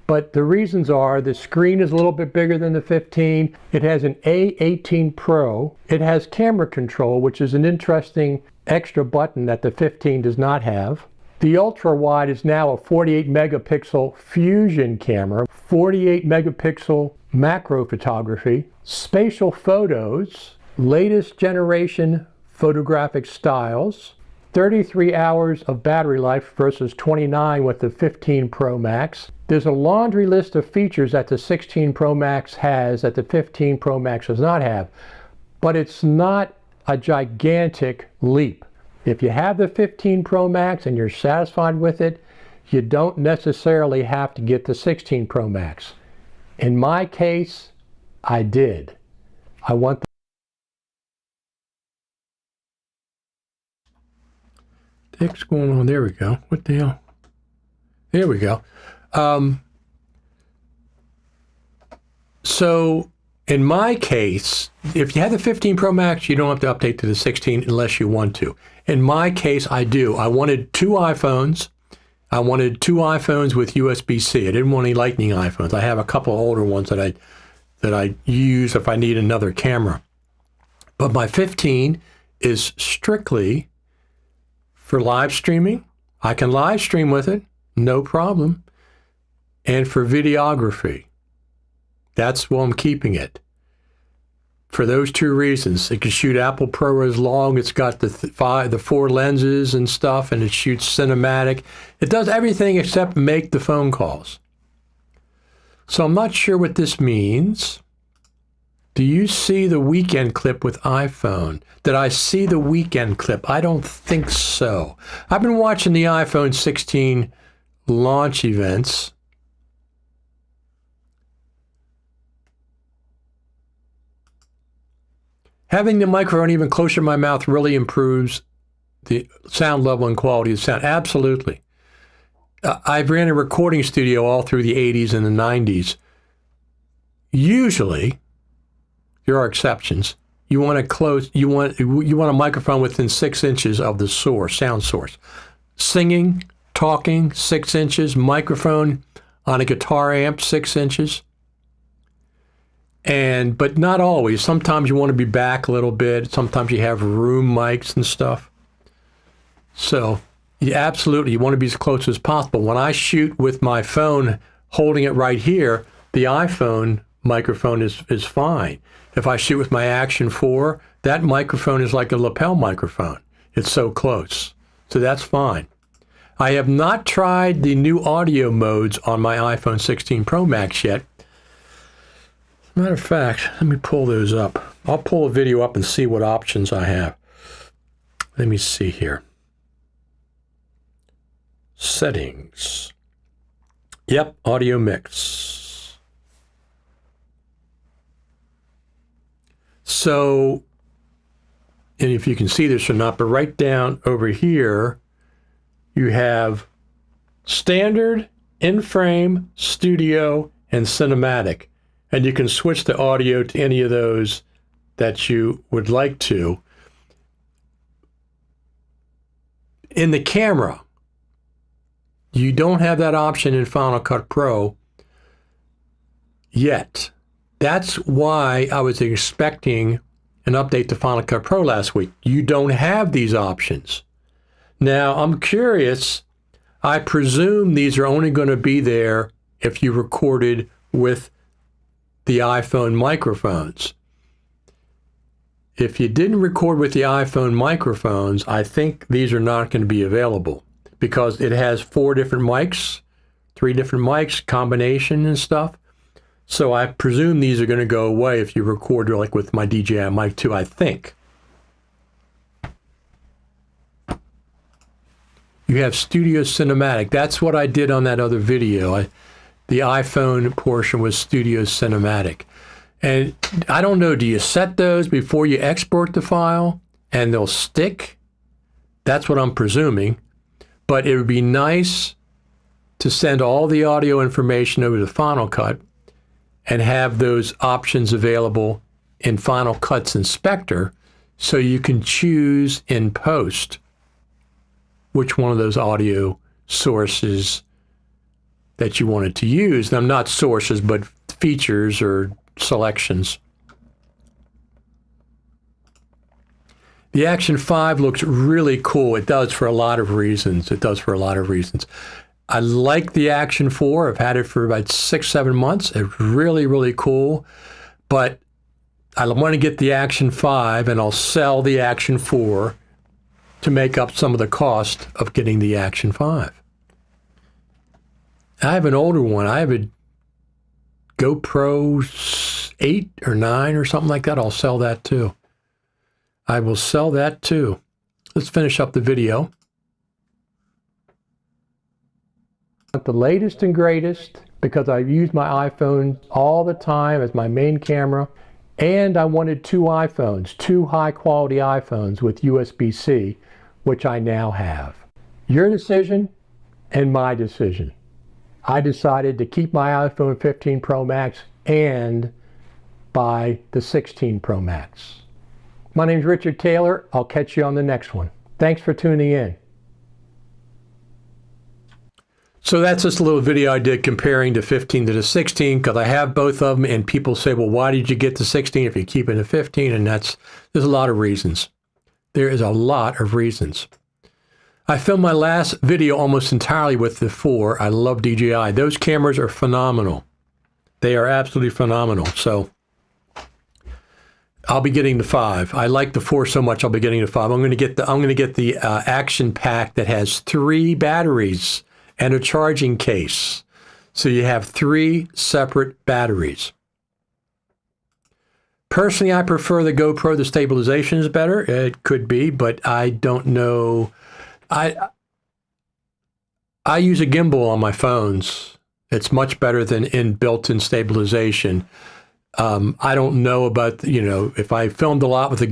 But the reasons are the screen is a little bit bigger than the 15. It has an A18 Pro. It has camera control, which is an interesting extra button that the 15 does not have. The ultra wide is now a 48 megapixel fusion camera, 48 megapixel macro photography, spatial photos, latest generation photographic styles, 33 hours of battery life versus 29 with the 15 Pro Max. There's a laundry list of features that the 16 Pro Max has that the 15 Pro Max does not have, but it's not a gigantic leap. If you have the 15 Pro Max and you're satisfied with it, you don't necessarily have to get the 16 Pro Max. In my case, I did. I want the heck's going on? There we go. What the hell? There we go. So in my case, if you have the 15 Pro Max, you don't have to update to the 16 unless you want to. In my case, I do. I wanted two iPhones. I wanted two iPhones with USB-C. I didn't want any Lightning iPhones. I have a couple of older ones that I use if I need another camera. But my 15 is strictly for live streaming. I can live stream with it, no problem. And for videography. That's why I'm keeping it. For those two reasons. It can shoot Apple ProRes long. It's got the four lenses and stuff, and it shoots cinematic. It does everything except make the phone calls. So I'm not sure what this means. Do you see the weekend clip with iPhone? Did I see the weekend clip? I don't think so. I've been watching the iPhone 16 launch events. Having the microphone even closer to my mouth really improves the sound level and quality of sound. Absolutely. I ran a recording studio all through the 80s and the 90s. Usually, there are exceptions. You want a microphone within 6 inches of the source, sound source. Singing, talking, 6 inches. Microphone on a guitar amp, 6 inches. But not always. Sometimes you want to be back a little bit. Sometimes you have room mics and stuff. So, absolutely, you want to be as close as possible. When I shoot with my phone, holding it right here, the iPhone microphone is fine. If I shoot with my Action 4, that microphone is like a lapel microphone. It's so close. So that's fine. I have not tried the new audio modes on my iPhone 16 Pro Max yet. Matter of fact, let me pull those up. I'll pull a video up and see what options I have. Let me see here. Settings. Yep, audio mix. So, and if you can see this or not, but right down over here, you have standard, in-frame, studio, and cinematic. And you can switch the audio to any of those that you would like to. In the camera, you don't have that option in Final Cut Pro yet. That's why I was expecting an update to Final Cut Pro last week. You don't have these options. Now, I'm curious. I presume these are only going to be there if you recorded with the iPhone microphones. If you didn't record with the iPhone microphones, I think these are not going to be available because it has 4 different mics, 3 different mics, combination and stuff. So I presume these are going to go away if you record like with my DJI Mic 2, I think. You have Studio Cinematic. That's what I did on that other video. The iPhone portion was Studio Cinematic. And I don't know, do you set those before you export the file and they'll stick? That's what I'm presuming. But it would be nice to send all the audio information over to Final Cut and have those options available in Final Cut's Inspector so you can choose in post which one of those audio sources that you wanted to use. Now, not sources, but features or selections. The Action 5 looks really cool. It does for a lot of reasons. I like the Action 4. I've had it for about 6-7 months. It's really, really cool. But I want to get the Action 5, and I'll sell the Action 4 to make up some of the cost of getting the Action 5. I have an older one. I have a GoPro 8 or 9 or something like that. I'll sell that too. I will sell that too. Let's finish up the video. The latest and greatest, because I use my iPhone all the time as my main camera, and I wanted 2 iPhones, 2 high-quality iPhones with USB-C, which I now have. Your decision and my decision. I decided to keep my iPhone 15 Pro Max and buy the 16 Pro Max. My name's Richard Taylor. I'll catch you on the next one. Thanks for tuning in. So that's just a little video I did comparing the 15 to the 16, because I have both of them, and people say, well, why did you get the 16 if you keep it the 15? And there's a lot of reasons. There is a lot of reasons. I filmed my last video almost entirely with the 4. I love DJI. Those cameras are phenomenal. They are absolutely phenomenal. So I'll be getting the 5. I like the 4 so much. I'll be getting the 5. I'm going to get the Action Pack that has 3 batteries and a charging case. So you have 3 separate batteries. Personally, I prefer the GoPro. The stabilization is better. It could be, but I don't know. I use a gimbal on my phones. It's much better than built-in stabilization. I don't know about, if I filmed a lot with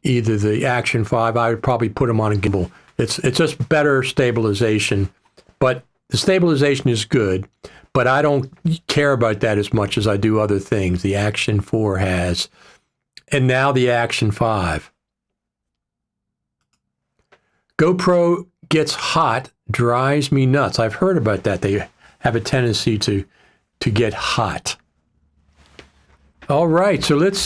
either the Action 5, I would probably put them on a gimbal. It's just better stabilization, but the stabilization is good, but I don't care about that as much as I do other things. The Action 4 has, and now the Action 5. GoPro gets hot, drives me nuts. I've heard about that. They have a tendency to get hot. All right, so let's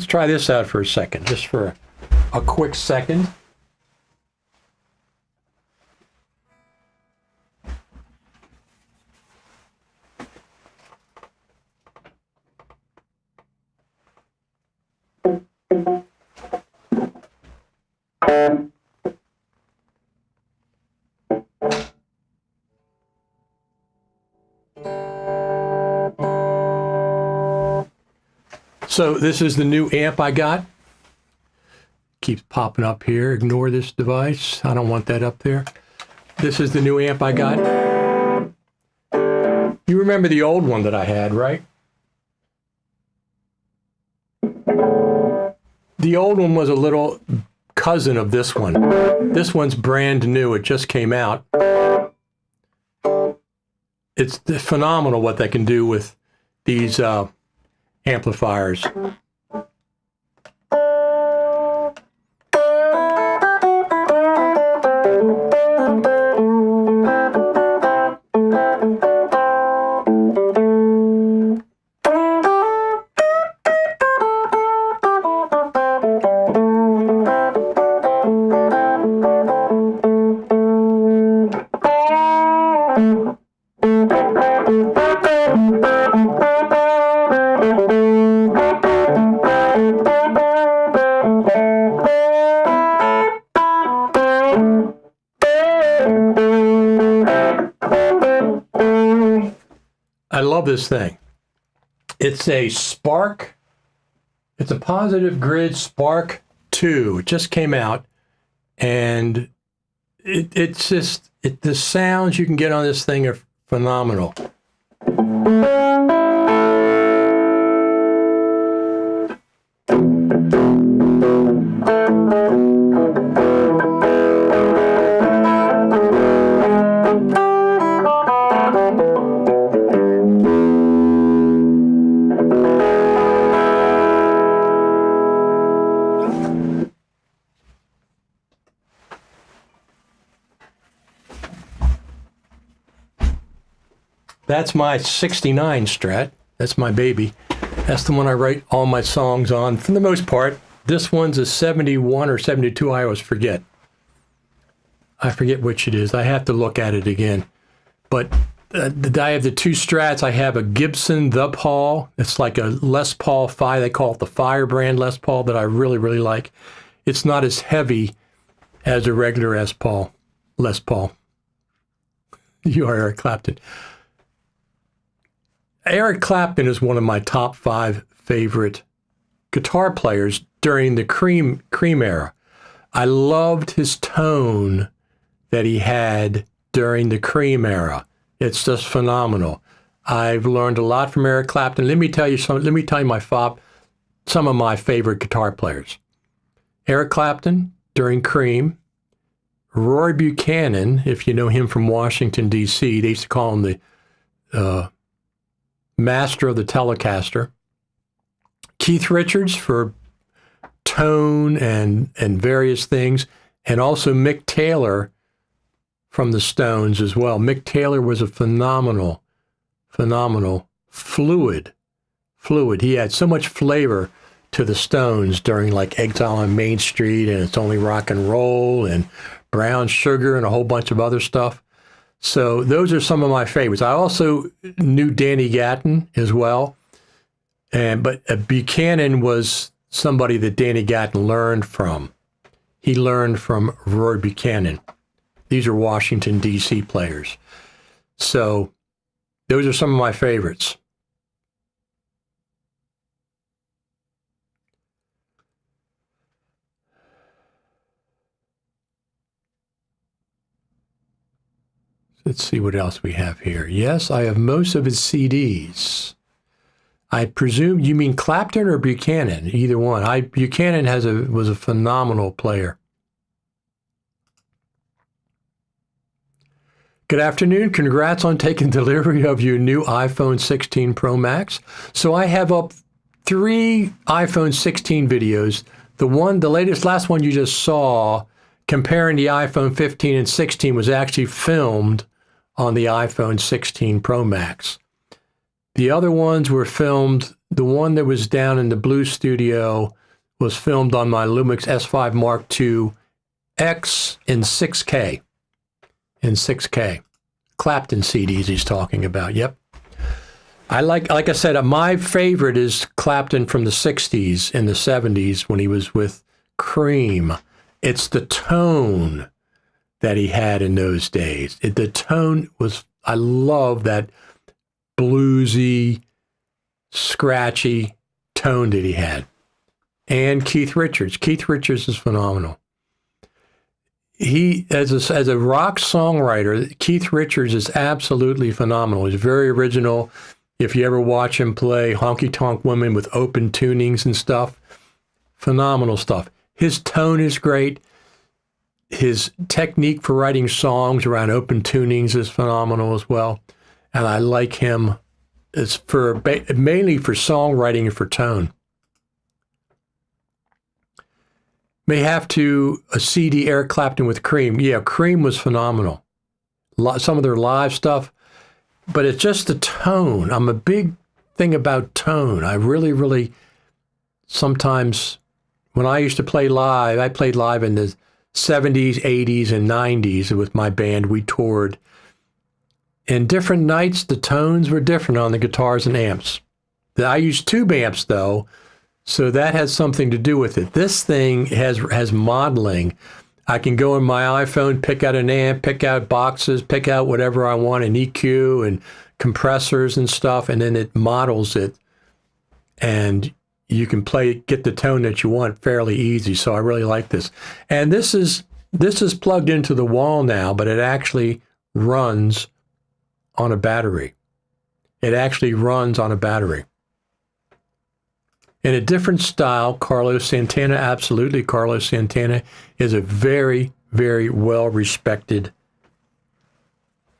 try this out for a second, just for a quick second. So this is the new amp I got. Keeps popping up here. Ignore this device. I don't want that up there. This is the new amp I got. You remember the old one that I had, right? The old one was a little cousin of this one. This one's brand new. It just came out. It's phenomenal what they can do with these amplifiers. I love this thing. It's a Spark. It's a Positive Grid Spark 2. It just came out, and the sounds you can get on this thing are phenomenal. That's my 69 Strat. That's my baby. That's the one I write all my songs on, for the most part. This one's a 71 or 72. I always forget. I forget which it is. I have to look at it again. But I have the two Strats. I have a Gibson Les Paul. It's like a Les Paul 5. They call it the Firebrand Les Paul that I really, really like. It's not as heavy as a regular Les Paul. You are Eric Clapton. Eric Clapton is one of my top 5 favorite guitar players during the Cream era. I loved his tone that he had during the Cream era. It's just phenomenal. I've learned a lot from Eric Clapton. Let me tell you some of my favorite guitar players. Eric Clapton during Cream. Roy Buchanan, if you know him from Washington, D.C., they used to call him the master of the Telecaster. Keith Richards for tone and various things, and also Mick Taylor from the Stones as well. Mick Taylor was a phenomenal fluid. He had so much flavor to the Stones during like Exile on Main Street and It's Only Rock and Roll and Brown Sugar and a whole bunch of other stuff. So those are some of my favorites. I also knew Danny Gatton as well. But Buchanan was somebody that Danny Gatton learned from. He learned from Roy Buchanan. These are Washington, D.C. players. So those are some of my favorites. Let's see what else we have here. Yes, I have most of his CDs. I presume you mean Clapton or Buchanan, either one. Buchanan was a phenomenal player. Good afternoon. Congrats on taking delivery of your new iPhone 16 Pro Max. So I have up 3 iPhone 16 videos. The last one you just saw, comparing the iPhone 15 and 16, was actually filmed on the iPhone 16 Pro Max. The other ones were filmed, the one that was down in the Blue Studio was filmed on my Lumix S5 Mark II X in 6K. Clapton CDs he's talking about, yep. Like I said, my favorite is Clapton from the 60s and the 70s when he was with Cream. It's the tone that he had in those days. The tone was, I love that bluesy, scratchy tone that he had. And Keith Richards. Keith Richards is phenomenal. He, as a rock songwriter, Keith Richards is absolutely phenomenal. He's very original. If you ever watch him play Honky Tonk Woman with open tunings and stuff, phenomenal stuff. His tone is great. His technique for writing songs around open tunings is phenomenal as well. And I like him mainly for songwriting and for tone. May have to a CD Eric Clapton with Cream. Yeah, Cream was phenomenal. Some of their live stuff, but it's just the tone. I'm a big thing about tone. I really, sometimes when I used to play live, I played live in the 70s, 80s, and 90s with my band. We toured. And different nights, the tones were different on the guitars and amps. I used tube amps, though, so that has something to do with it. This thing has modeling. I can go in my iPhone, pick out an amp, pick out boxes, pick out whatever I want, an EQ and compressors and stuff, and then it models it. And you can get the tone that you want fairly easy. So I really like this. And this is plugged into the wall now, but it actually runs on a battery. It actually runs on a battery. In a different style, Carlos Santana, absolutely. Carlos Santana is a very, very well-respected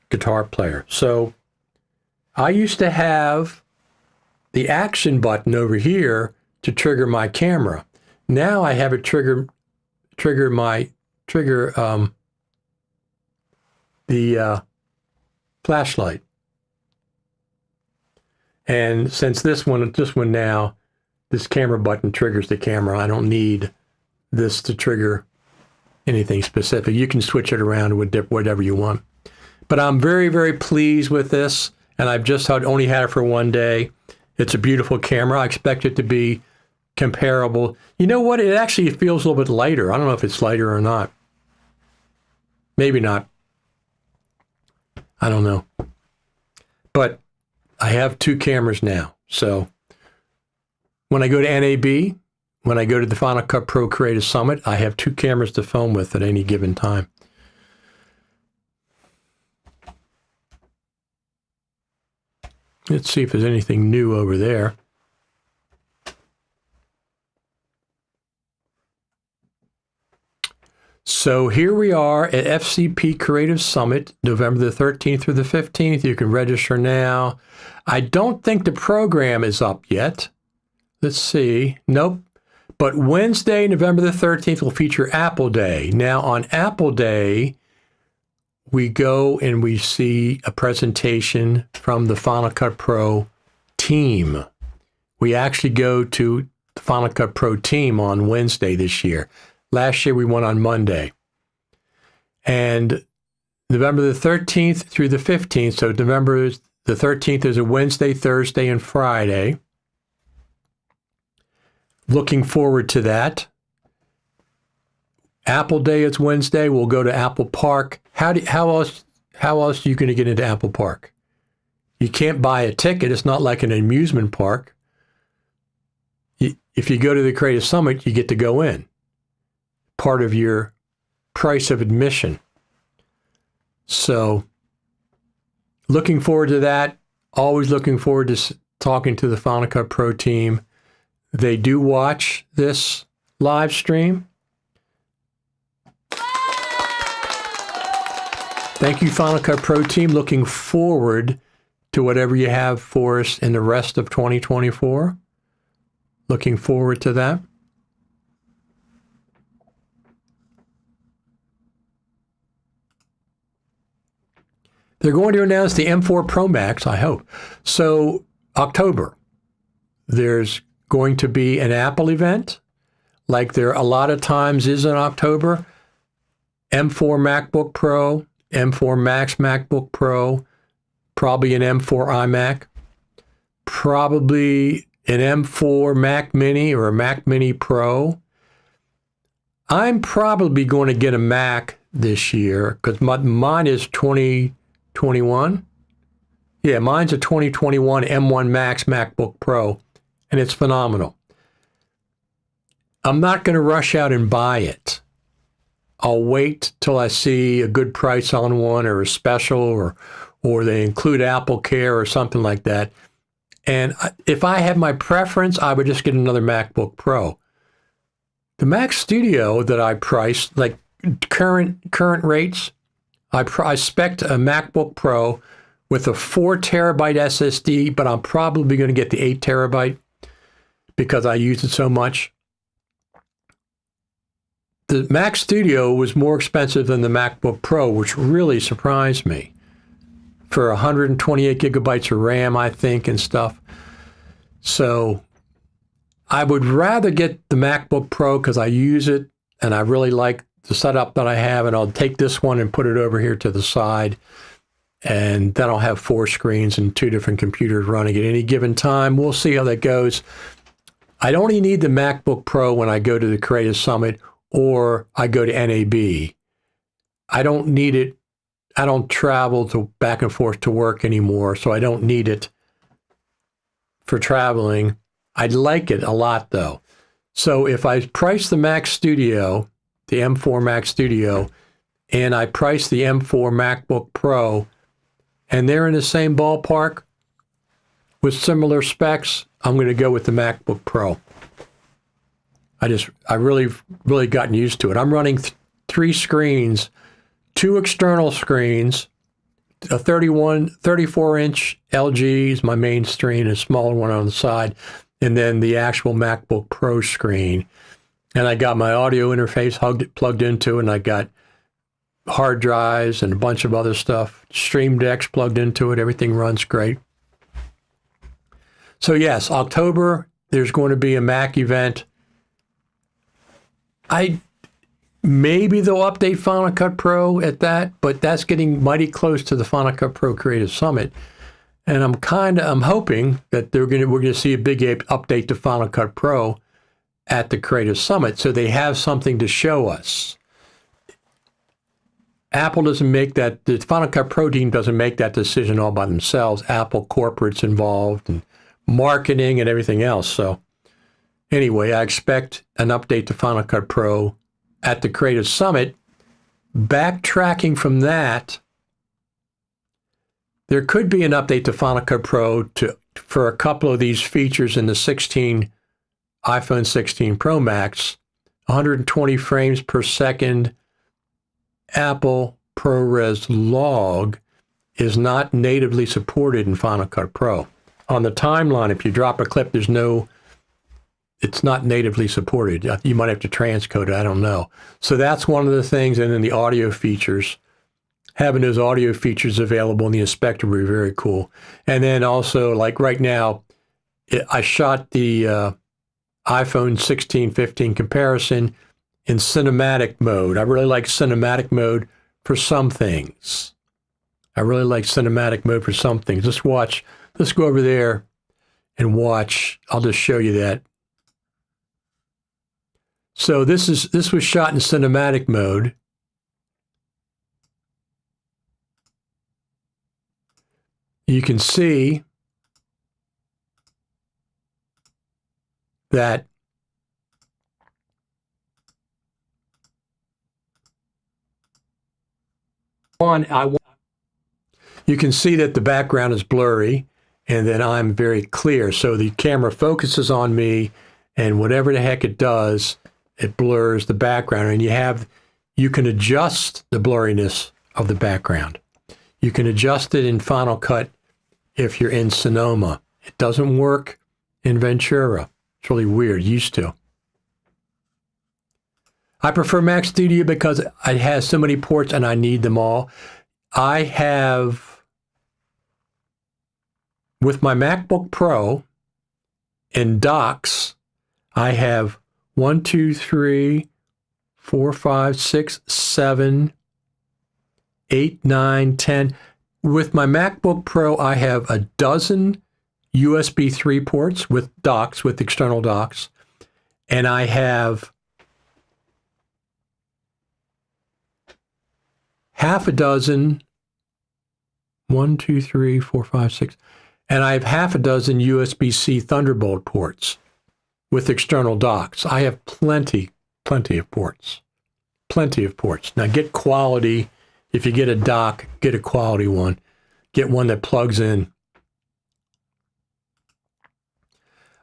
guitar player. So I used to have the action button over here to trigger my camera. Now I have it trigger the flashlight. And since this one now, this camera button triggers the camera. I don't need this to trigger anything specific. You can switch it around with whatever you want. But I'm very, very pleased with this, and I've just only had it for one day. It's a beautiful camera. I expect it to be comparable. You know what? It actually feels a little bit lighter. I don't know if it's lighter or not. Maybe not. I don't know. But I have two cameras now. So when I go to NAB, when I go to the Final Cut Pro Creative Summit, I have two cameras to film with at any given time. Let's see if there's anything new over there. So here we are at FCP Creative Summit, November the 13th through the 15th. You can register now. I don't think the program is up yet. Let's see. Nope. But Wednesday, November the 13th will feature Apple Day. Now on Apple Day, we go and we see a presentation from the Final Cut Pro team. We actually go to the Final Cut Pro team on Wednesday this year. Last year we went on Monday. And November the 13th through the 15th, so November the 13th is a Wednesday, Thursday, and Friday. Looking forward to that. Apple Day is Wednesday. We'll go to Apple Park. How else are you going to get into Apple Park? You can't buy a ticket. It's not like an amusement park. If you go to the Creative Summit, you get to go in. Part of your price of admission. So, looking forward to that. Always looking forward to talking to the Final Cut Pro team. They do watch this live stream. Thank you, Final Cut Pro team. Looking forward to whatever you have for us in the rest of 2024. Looking forward to that. They're going to announce the M4 Pro Max, I hope. So, October, there's going to be an Apple event, like there a lot of times is in October. M4 MacBook Pro, M4 Max MacBook Pro, probably an M4 iMac, probably an M4 Mac Mini or a Mac Mini Pro. I'm probably going to get a Mac this year because mine is 2021. Yeah, mine's a 2021 M1 Max MacBook Pro, and it's phenomenal. I'm not going to rush out and buy it. I'll wait till I see a good price on one or a special or they include Apple Care or something like that. And if I had my preference, I would just get another MacBook Pro. The Mac Studio that I priced, like current rates, I spec'd a MacBook Pro with a 4 terabyte SSD, but I'm probably going to get the 8 terabyte because I use it so much. The Mac Studio was more expensive than the MacBook Pro, which really surprised me. For 128 gigabytes of RAM, I think, and stuff. So I would rather get the MacBook Pro because I use it and I really like the setup that I have, and I'll take this one and put it over here to the side, and then I'll have 4 screens and 2 different computers running at any given time. We'll see how that goes. I only need the MacBook Pro when I go to the Creative Summit or I go to NAB. I don't need it. I don't travel back and forth to work anymore, so I don't need it for traveling. I like it a lot, though. So if I price the Mac Studio, the M4 Mac Studio, and I price the M4 MacBook Pro, and they're in the same ballpark with similar specs, I'm going to go with the MacBook Pro. I really gotten used to it. I'm running 3 screens, 2 external screens, a 34-inch LG is my main screen, a smaller one on the side, and then the actual MacBook Pro screen. And I got my audio interface plugged into it, and I got hard drives and a bunch of other stuff, Stream Decks plugged into it. Everything runs great. So yes, October, there's going to be a Mac event. Maybe they'll update Final Cut Pro at that, but that's getting mighty close to the Final Cut Pro Creative Summit. And I'm hoping that we're going to see a big update to Final Cut Pro at the Creative Summit, so they have something to show us. Apple doesn't make that, the Final Cut Pro team doesn't make that decision all by themselves. Apple corporate's involved and marketing and everything else. So anyway, I expect an update to Final Cut Pro at the Creative Summit. Backtracking from that, there could be an update to Final Cut Pro for a couple of these features in the iPhone 16 Pro Max. 120 frames per second Apple ProRes log is not natively supported in Final Cut Pro. On the timeline, if you drop a clip, it's not natively supported. You might have to transcode it, I don't know. So that's one of the things, and then the audio features. Having those audio features available in the inspector would be very cool. And then also, like right now, I shot the iPhone 16, 15 comparison in cinematic mode. I really like cinematic mode for some things. Let's go over there and watch. I'll just show you that. So this was shot in cinematic mode. You can see that you can see that the background is blurry, and then I'm very clear. So the camera focuses on me, and whatever the heck it does, it blurs the background. And you can adjust the blurriness of the background. You can adjust it in Final Cut if you're in Sonoma. It doesn't work in Ventura. It's really weird. Used to. I prefer Mac Studio because it has so many ports and I need them all. I have, with my MacBook Pro in docks, I have 1, 2, 3, 4, 5, 6, 7, 8, 9, 10. With my MacBook Pro, I have a dozen USB 3 ports with docks, with external docks, and I have half a dozen, 1, 2, 3, 4, 5, 6, and I have half a dozen USB-C Thunderbolt ports with external docks. I have plenty of ports. Now get quality. If you get a dock, get a quality one. Get one that plugs in.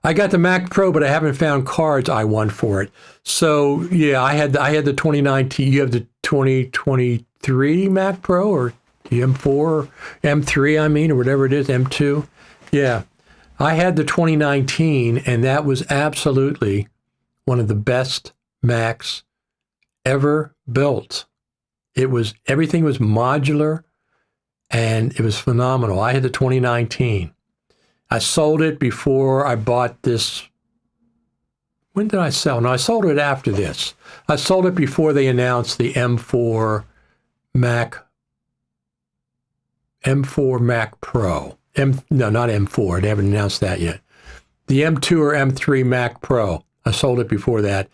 I got the Mac Pro, but I haven't found cards I want for it. So yeah, I had the 2019. You have the 2023 Mac Pro, or the M4, or M3, I mean, or whatever it is, M2. Yeah, I had the 2019, and that was absolutely one of the best Macs ever built. Everything was modular, and it was phenomenal. I had the 2019. I sold it before I bought this. When did I sell? No, I sold it after this. I sold it before they announced the M4 Mac Pro. No, not M4. They haven't announced that yet. The M2 or M3 Mac Pro. I sold it before that.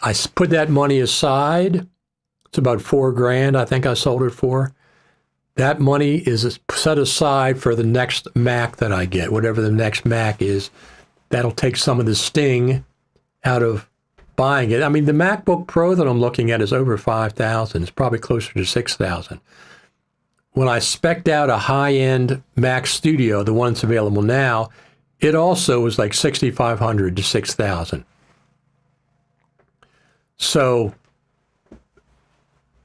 I put that money aside. It's about $4,000, I think I sold it for. That money is set aside for the next Mac that I get, whatever the next Mac is. That'll take some of the sting out of buying it. I mean, the MacBook Pro that I'm looking at is over $5,000. It's probably closer to $6,000. When I spec'd out a high-end Mac Studio, the one that's available now, it also was like $6,500 to $6,000. So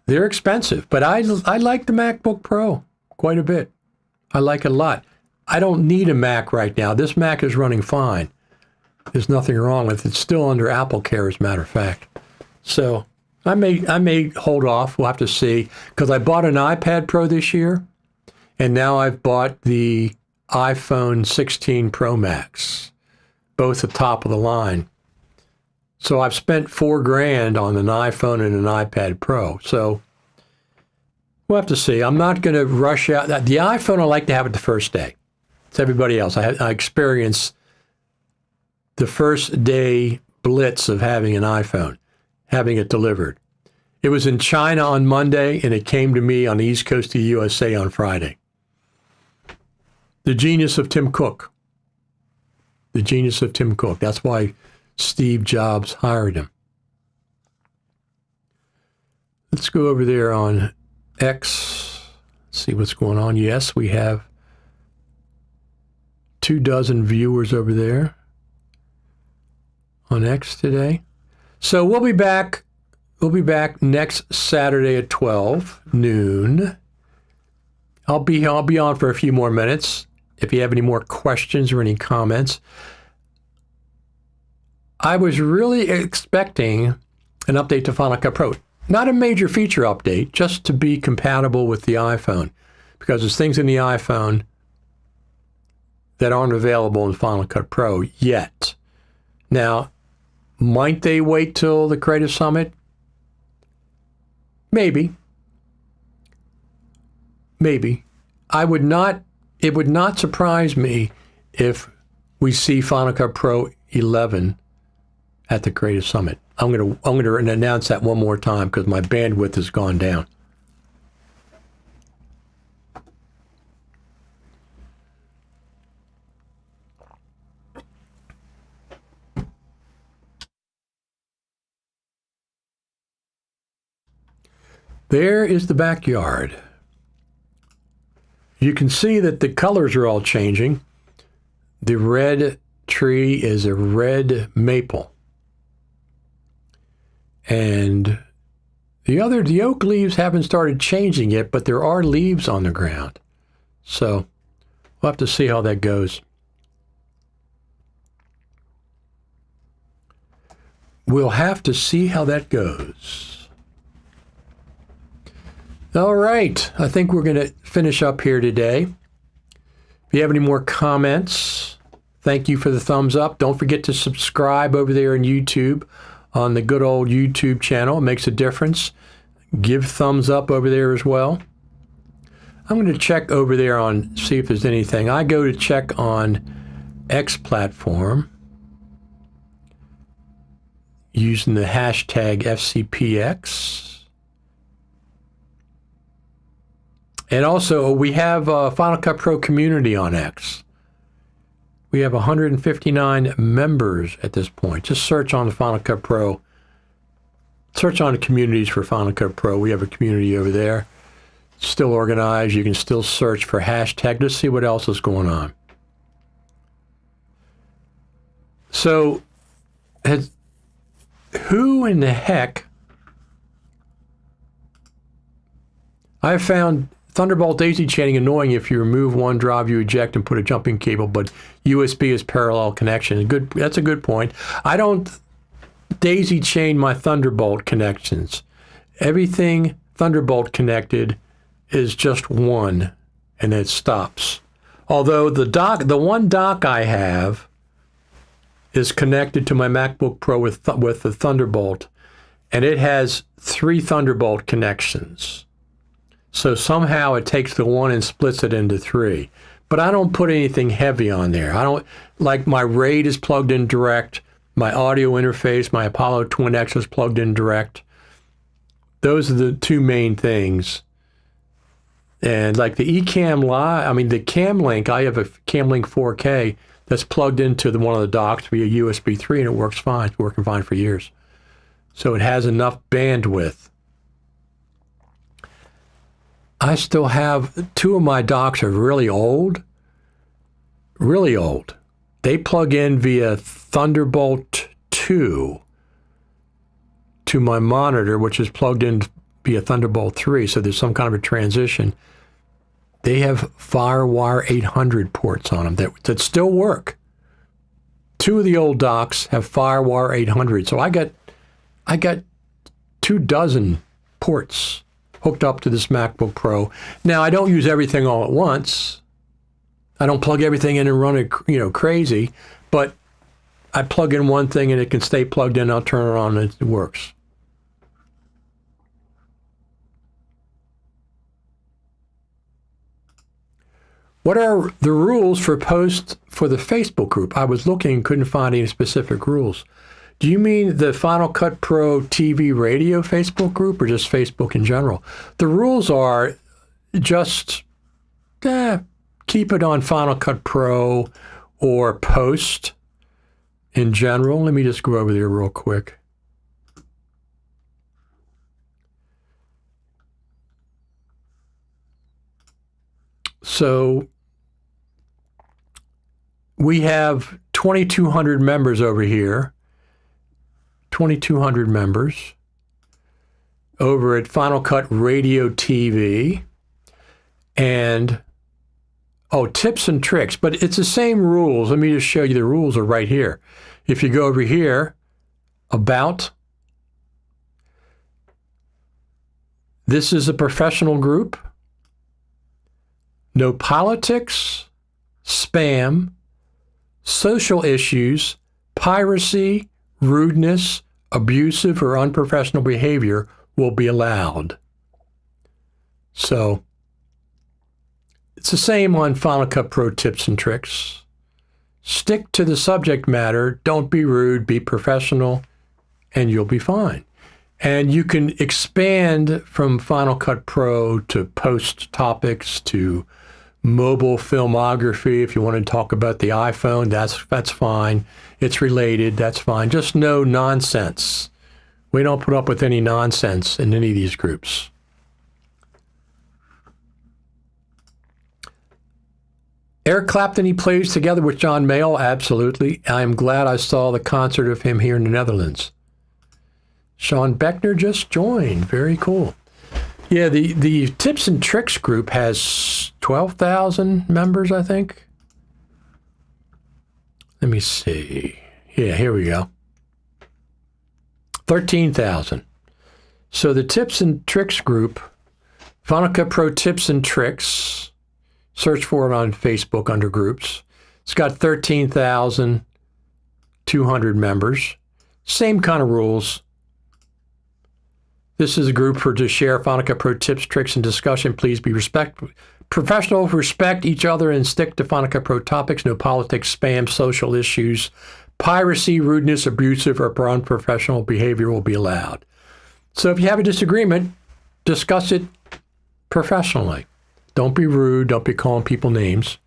they're expensive, but I like the MacBook Pro quite a bit. I like it a lot. I don't need a Mac right now. This Mac is running fine. There's nothing wrong with it. It's still under Apple Care, as a matter of fact. So I may hold off. We'll have to see, because I bought an iPad Pro this year, and now I've bought the iPhone 16 Pro Max. both the top of the line. So I've spent $4,000 on an iPhone and an iPad Pro. So we'll have to see. I'm not going to rush out. The iPhone, I like to have it the first day. It's everybody else. I experienced the first day blitz of having an iPhone, having it delivered. It was in China on Monday, and it came to me on the East Coast of the USA on Friday. The genius of Tim Cook. The genius of Tim Cook. That's why Steve Jobs hired him. Let's go over there on X, see what's going on. Yes, we have 24 viewers over there on X today. So we'll be back. We'll be back next Saturday at 12 noon. I'll be on for a few more minutes. If you have any more questions or any comments. I was really expecting an update to Final Cut Pro. Not a major feature update, just to be compatible with the iPhone. Because there's things in the iPhone that aren't available in Final Cut Pro yet. Now, might they wait till the Creative Summit? Maybe. Maybe. It would not surprise me if we see Final Cut Pro 11 at the Creative Summit. I'm going to announce that one more time because my bandwidth has gone down. There is the backyard. You can see that the colors are all changing. The red tree is a red maple. And the oak leaves haven't started changing yet, but there are leaves on the ground. So we'll have to see how that goes. We'll have to see how that goes. All right. I think we're going to finish up here today. If you have any more comments, thank you for the thumbs up. Don't forget to subscribe over there on YouTube, on the good old YouTube channel. It makes a difference. Give thumbs up over there as well. I'm going to check over there on, see if there's anything. I go to check on X platform using the hashtag FCPX. And also, we have a Final Cut Pro community on X. We have 159 members at this point. Just search on the Final Cut Pro. Search on the communities for Final Cut Pro. We have a community over there. It's still organized. You can still search for hashtag to see what else is going on. So, who in the heck? I found Thunderbolt daisy chaining annoying. If you remove one drive, you eject and put a jumping cable, but USB is parallel connection. That's a good point. I don't daisy chain my Thunderbolt connections. Everything Thunderbolt connected is just one, and it stops. Although the one dock I have is connected to my MacBook Pro with the Thunderbolt, and it has 3 Thunderbolt connections. So somehow it takes the one and splits it into 3. But I don't put anything heavy on there. I don't, like my RAID is plugged in direct. My audio interface, my Apollo Twin X is plugged in direct. Those are the 2 main things. And like the Ecamm Live, the Cam Link, I have a Cam Link 4K that's plugged into one of the docks via USB 3, and it works fine. It's working fine for years. So it has enough bandwidth. I still have 2 of my docks are really old. Really old. They plug in via Thunderbolt 2 to my monitor, which is plugged in via Thunderbolt 3. So there's some kind of a transition. They have FireWire 800 ports on them that still work. 2 of the old docks have FireWire 800. So I got 24 ports hooked up to this MacBook Pro. Now, I don't use everything all at once. I don't plug everything in and run it, crazy. But I plug in one thing and it can stay plugged in. I'll turn it on and it works. What are the rules for posts for the Facebook group? I was looking, couldn't find any specific rules. Do you mean the Final Cut Pro TV radio Facebook group or just Facebook in general? The rules are just keep it on Final Cut Pro or post in general. Let me just go over there real quick. So we have 2,200 members over here. 2,200 members over at Final Cut Radio TV. And, tips and tricks. But it's the same rules. Let me just show you the rules are right here. If you go over here, about, this is a professional group. No politics, spam, social issues, piracy, rudeness, abusive, or unprofessional behavior will be allowed. So it's the same on Final Cut Pro tips and tricks. Stick to the subject matter. Don't be rude. Be professional, and you'll be fine. And you can expand from Final Cut Pro to post topics to mobile filmography. If you want to talk about the iPhone, that's fine. It's related, that's fine. Just no nonsense. We don't put up with any nonsense in any of these groups. Eric Clapton, he plays together with John Mayall, absolutely. I'm glad I saw the concert of him here in the Netherlands. Sean Beckner just joined, very cool. Yeah, the Tips and Tricks group has 12,000 members, I think. Let me see. Yeah, here we go. 13,000. So the Tips and Tricks group, Final Cut Pro Tips and Tricks, search for it on Facebook under groups. It's got 13,200 members. Same kind of rules. This is a group to share Final Cut Pro tips, tricks, and discussion. Please be professional, respect each other, and stick to Final Cut Pro topics. No politics, spam, social issues, piracy, rudeness, abusive, or unprofessional behavior will be allowed. So if you have a disagreement, discuss it professionally. Don't be rude. Don't be calling people names.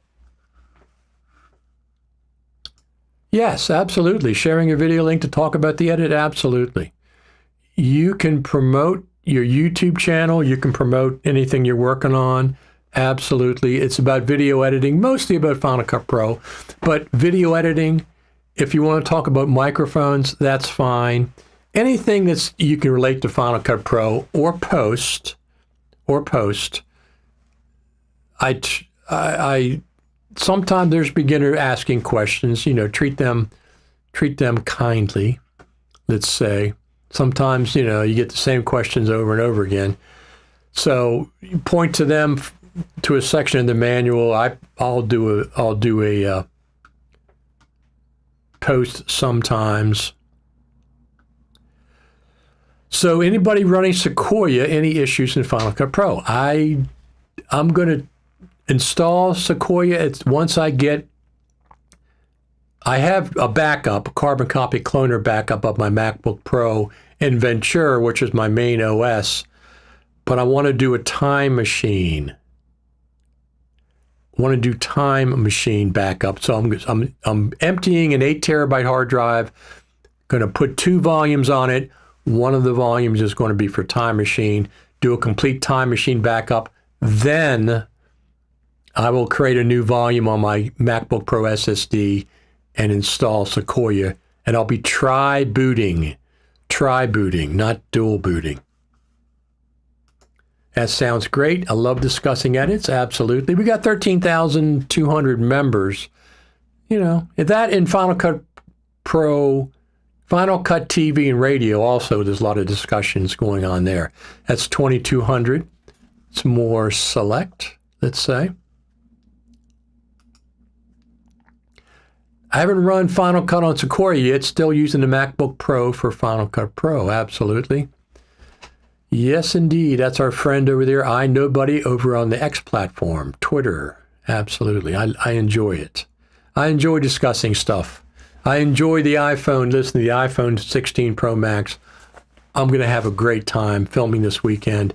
Yes, absolutely. Sharing a video link to talk about the edit, absolutely. You can promote your YouTube channel. You can promote anything you're working on. Absolutely. It's about video editing, mostly about Final Cut Pro. But video editing, if you want to talk about microphones, that's fine. Anything that's you can relate to Final Cut Pro or post, I sometimes there's beginner asking questions, treat them kindly, let's say. Sometimes, you get the same questions over and over again. So you point to them to a section in the manual. I'll do a post sometimes. So anybody running Sequoia, any issues in Final Cut Pro? I'm going to install Sequoia. Once I have a backup, a carbon copy cloner backup of my MacBook Pro in Ventura, which is my main OS, but I want to do a time machine. I want to do time machine backup. So I'm emptying an 8 terabyte hard drive, going to put 2 volumes on it. One of the volumes is going to be for time machine, do a complete time machine backup. Then I will create a new volume on my MacBook Pro SSD and install Sequoia, and I'll be tri-booting, not dual booting. That sounds great. I love discussing edits, absolutely. We got 13,200 members. That in Final Cut Pro, Final Cut TV and radio also, there's a lot of discussions going on there. That's 2,200. It's more select, let's say. I haven't run Final Cut on Sequoia yet. Still using the MacBook Pro for Final Cut Pro. Absolutely. Yes, indeed. That's our friend over there, iNobody, over on the X platform, Twitter. Absolutely. I enjoy it. I enjoy discussing stuff. I enjoy the iPhone. Listen to the iPhone 16 Pro Max. I'm going to have a great time filming this weekend,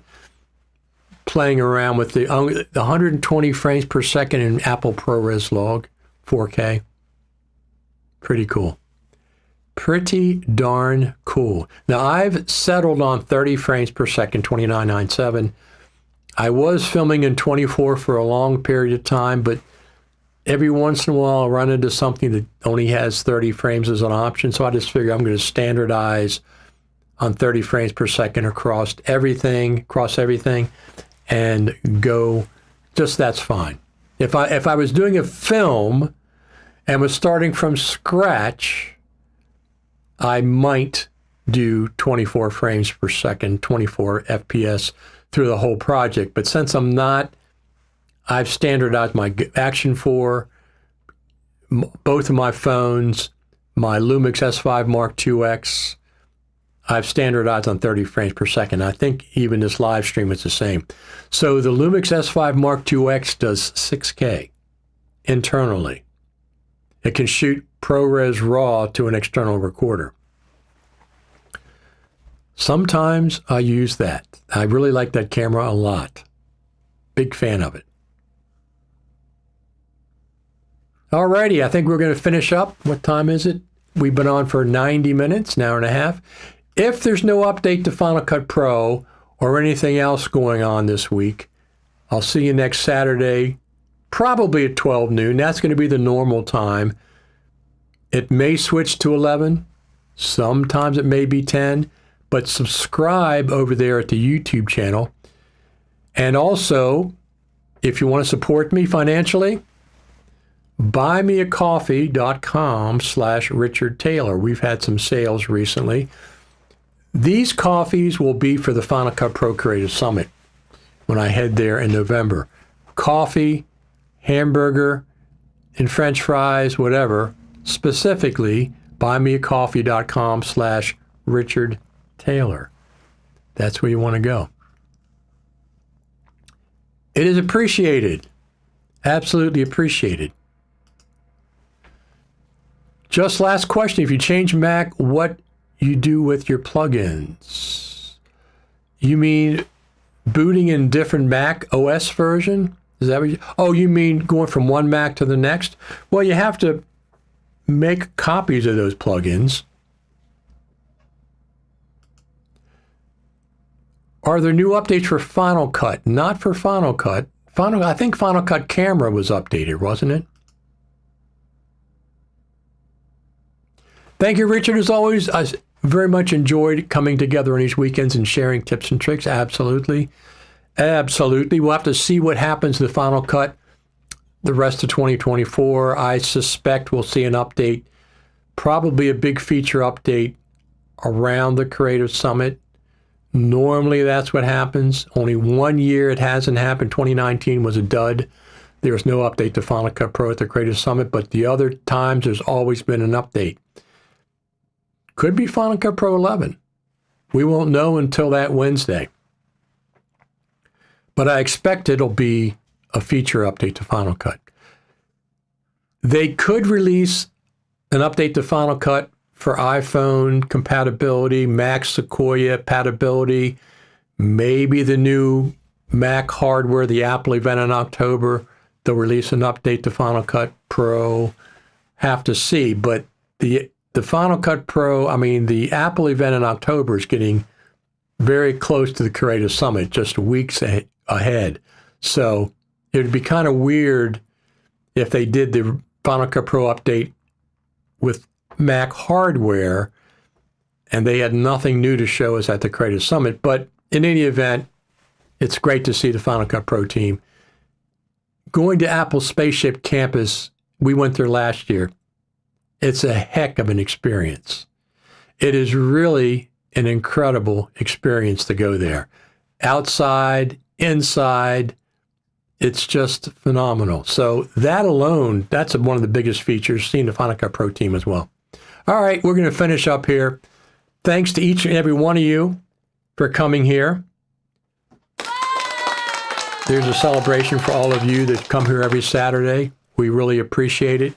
playing around with the 120 frames per second in Apple ProRes log, 4K. Pretty cool. Pretty darn cool. Now, I've settled on 30 frames per second, 29.97. I was filming in 24 for a long period of time, but every once in a while I'll run into something that only has 30 frames as an option, so I just figure I'm going to standardize on 30 frames per second across everything, and go, just that's fine. If I was doing a film and was starting from scratch, I might do 24 frames per second, 24 FPS through the whole project. But since I'm not, I've standardized my Action 4, both of my phones, my Lumix S5 Mark IIX, I've standardized on 30 frames per second. I think even this live stream is the same. So the Lumix S5 Mark IIX does 6K internally. It can shoot ProRes RAW to an external recorder. Sometimes I use that. I really like that camera a lot. Big fan of it. Alrighty, I think we're going to finish up. What time is it? We've been on for 90 minutes, an hour and a half. If there's no update to Final Cut Pro or anything else going on this week, I'll see you next Saturday, probably at 12 noon. That's going to be the normal time. It may switch to 11. Sometimes it may be 10. But subscribe over there at the YouTube channel. And also, if you want to support me financially, buymeacoffee.com/Richard Taylor. We've had some sales recently. These coffees will be for the Final Cut Pro Creative Summit when I head there in November. Coffee, hamburger, and French fries, whatever. Specifically, buymeacoffee.com/Richard Taylor. That's where you want to go. It is appreciated. Absolutely appreciated. Just last question. If you change Mac, what you do with your plugins? You mean booting in different Mac OS version? Is that what you mean going from one Mac to the next? Well, you have to make copies of those plugins. Are there new updates for Final Cut? Not for Final Cut. I think Final Cut Camera was updated, wasn't it? Thank you, Richard, as always. I very much enjoyed coming together on these weekends and sharing tips and tricks. Absolutely. Absolutely. We'll have to see what happens to the Final Cut the rest of 2024. I suspect we'll see an update, probably a big feature update around the Creative Summit. Normally, that's what happens. Only 1 year it hasn't happened. 2019 was a dud. There was no update to Final Cut Pro at the Creative Summit, but the other times there's always been an update. Could be Final Cut Pro 11. We won't know until that Wednesday. But I expect it'll be a feature update to Final Cut. They could release an update to Final Cut for iPhone compatibility, Mac Sequoia compatibility, maybe the new Mac hardware, the Apple event in October, they'll release an update to Final Cut Pro. Have to see, but the Final Cut Pro, the Apple event in October is getting very close to the Creative Summit, just weeks ahead. So it would be kind of weird if they did the Final Cut Pro update with Mac hardware and they had nothing new to show us at the Creative Summit. But in any event, it's great to see the Final Cut Pro team. Going to Apple's Spaceship Campus, we went there last year. It's a heck of an experience. It is really an incredible experience to go there. Outside, inside, It's just phenomenal. So that alone, that's one of the biggest features, seeing the Final Cut Pro team as well. All right, we're going to finish up here. Thanks to each and every one of you for coming here. There's a celebration for all of you that come here every Saturday. We really appreciate it.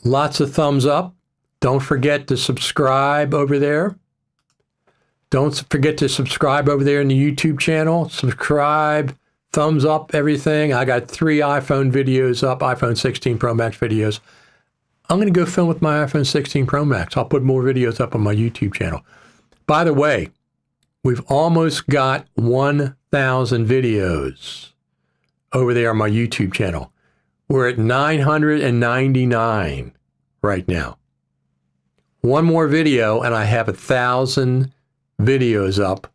Lots of thumbs up. Don't forget to subscribe over there. Don't forget to subscribe over there in the YouTube channel. Subscribe, thumbs up, everything. I got 3 iPhone videos up, iPhone 16 Pro Max videos. I'm going to go film with my iPhone 16 Pro Max. I'll put more videos up on my YouTube channel. By the way, we've almost got 1,000 videos over there on my YouTube channel. We're at 999 right now. One more video, and I have 1,000 videos up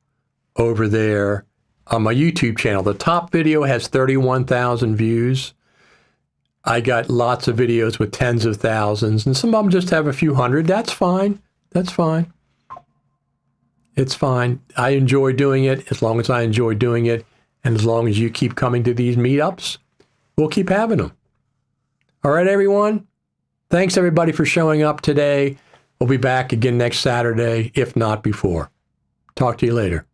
over there on my YouTube channel. The top video has 31,000 views. I got lots of videos with tens of thousands, and some of them just have a few hundred. That's fine. That's fine. It's fine. I enjoy doing it as long as I enjoy doing it, and as long as you keep coming to these meetups, we'll keep having them. All right, everyone. Thanks, everybody, for showing up today. We'll be back again next Saturday, if not before. Talk to you later.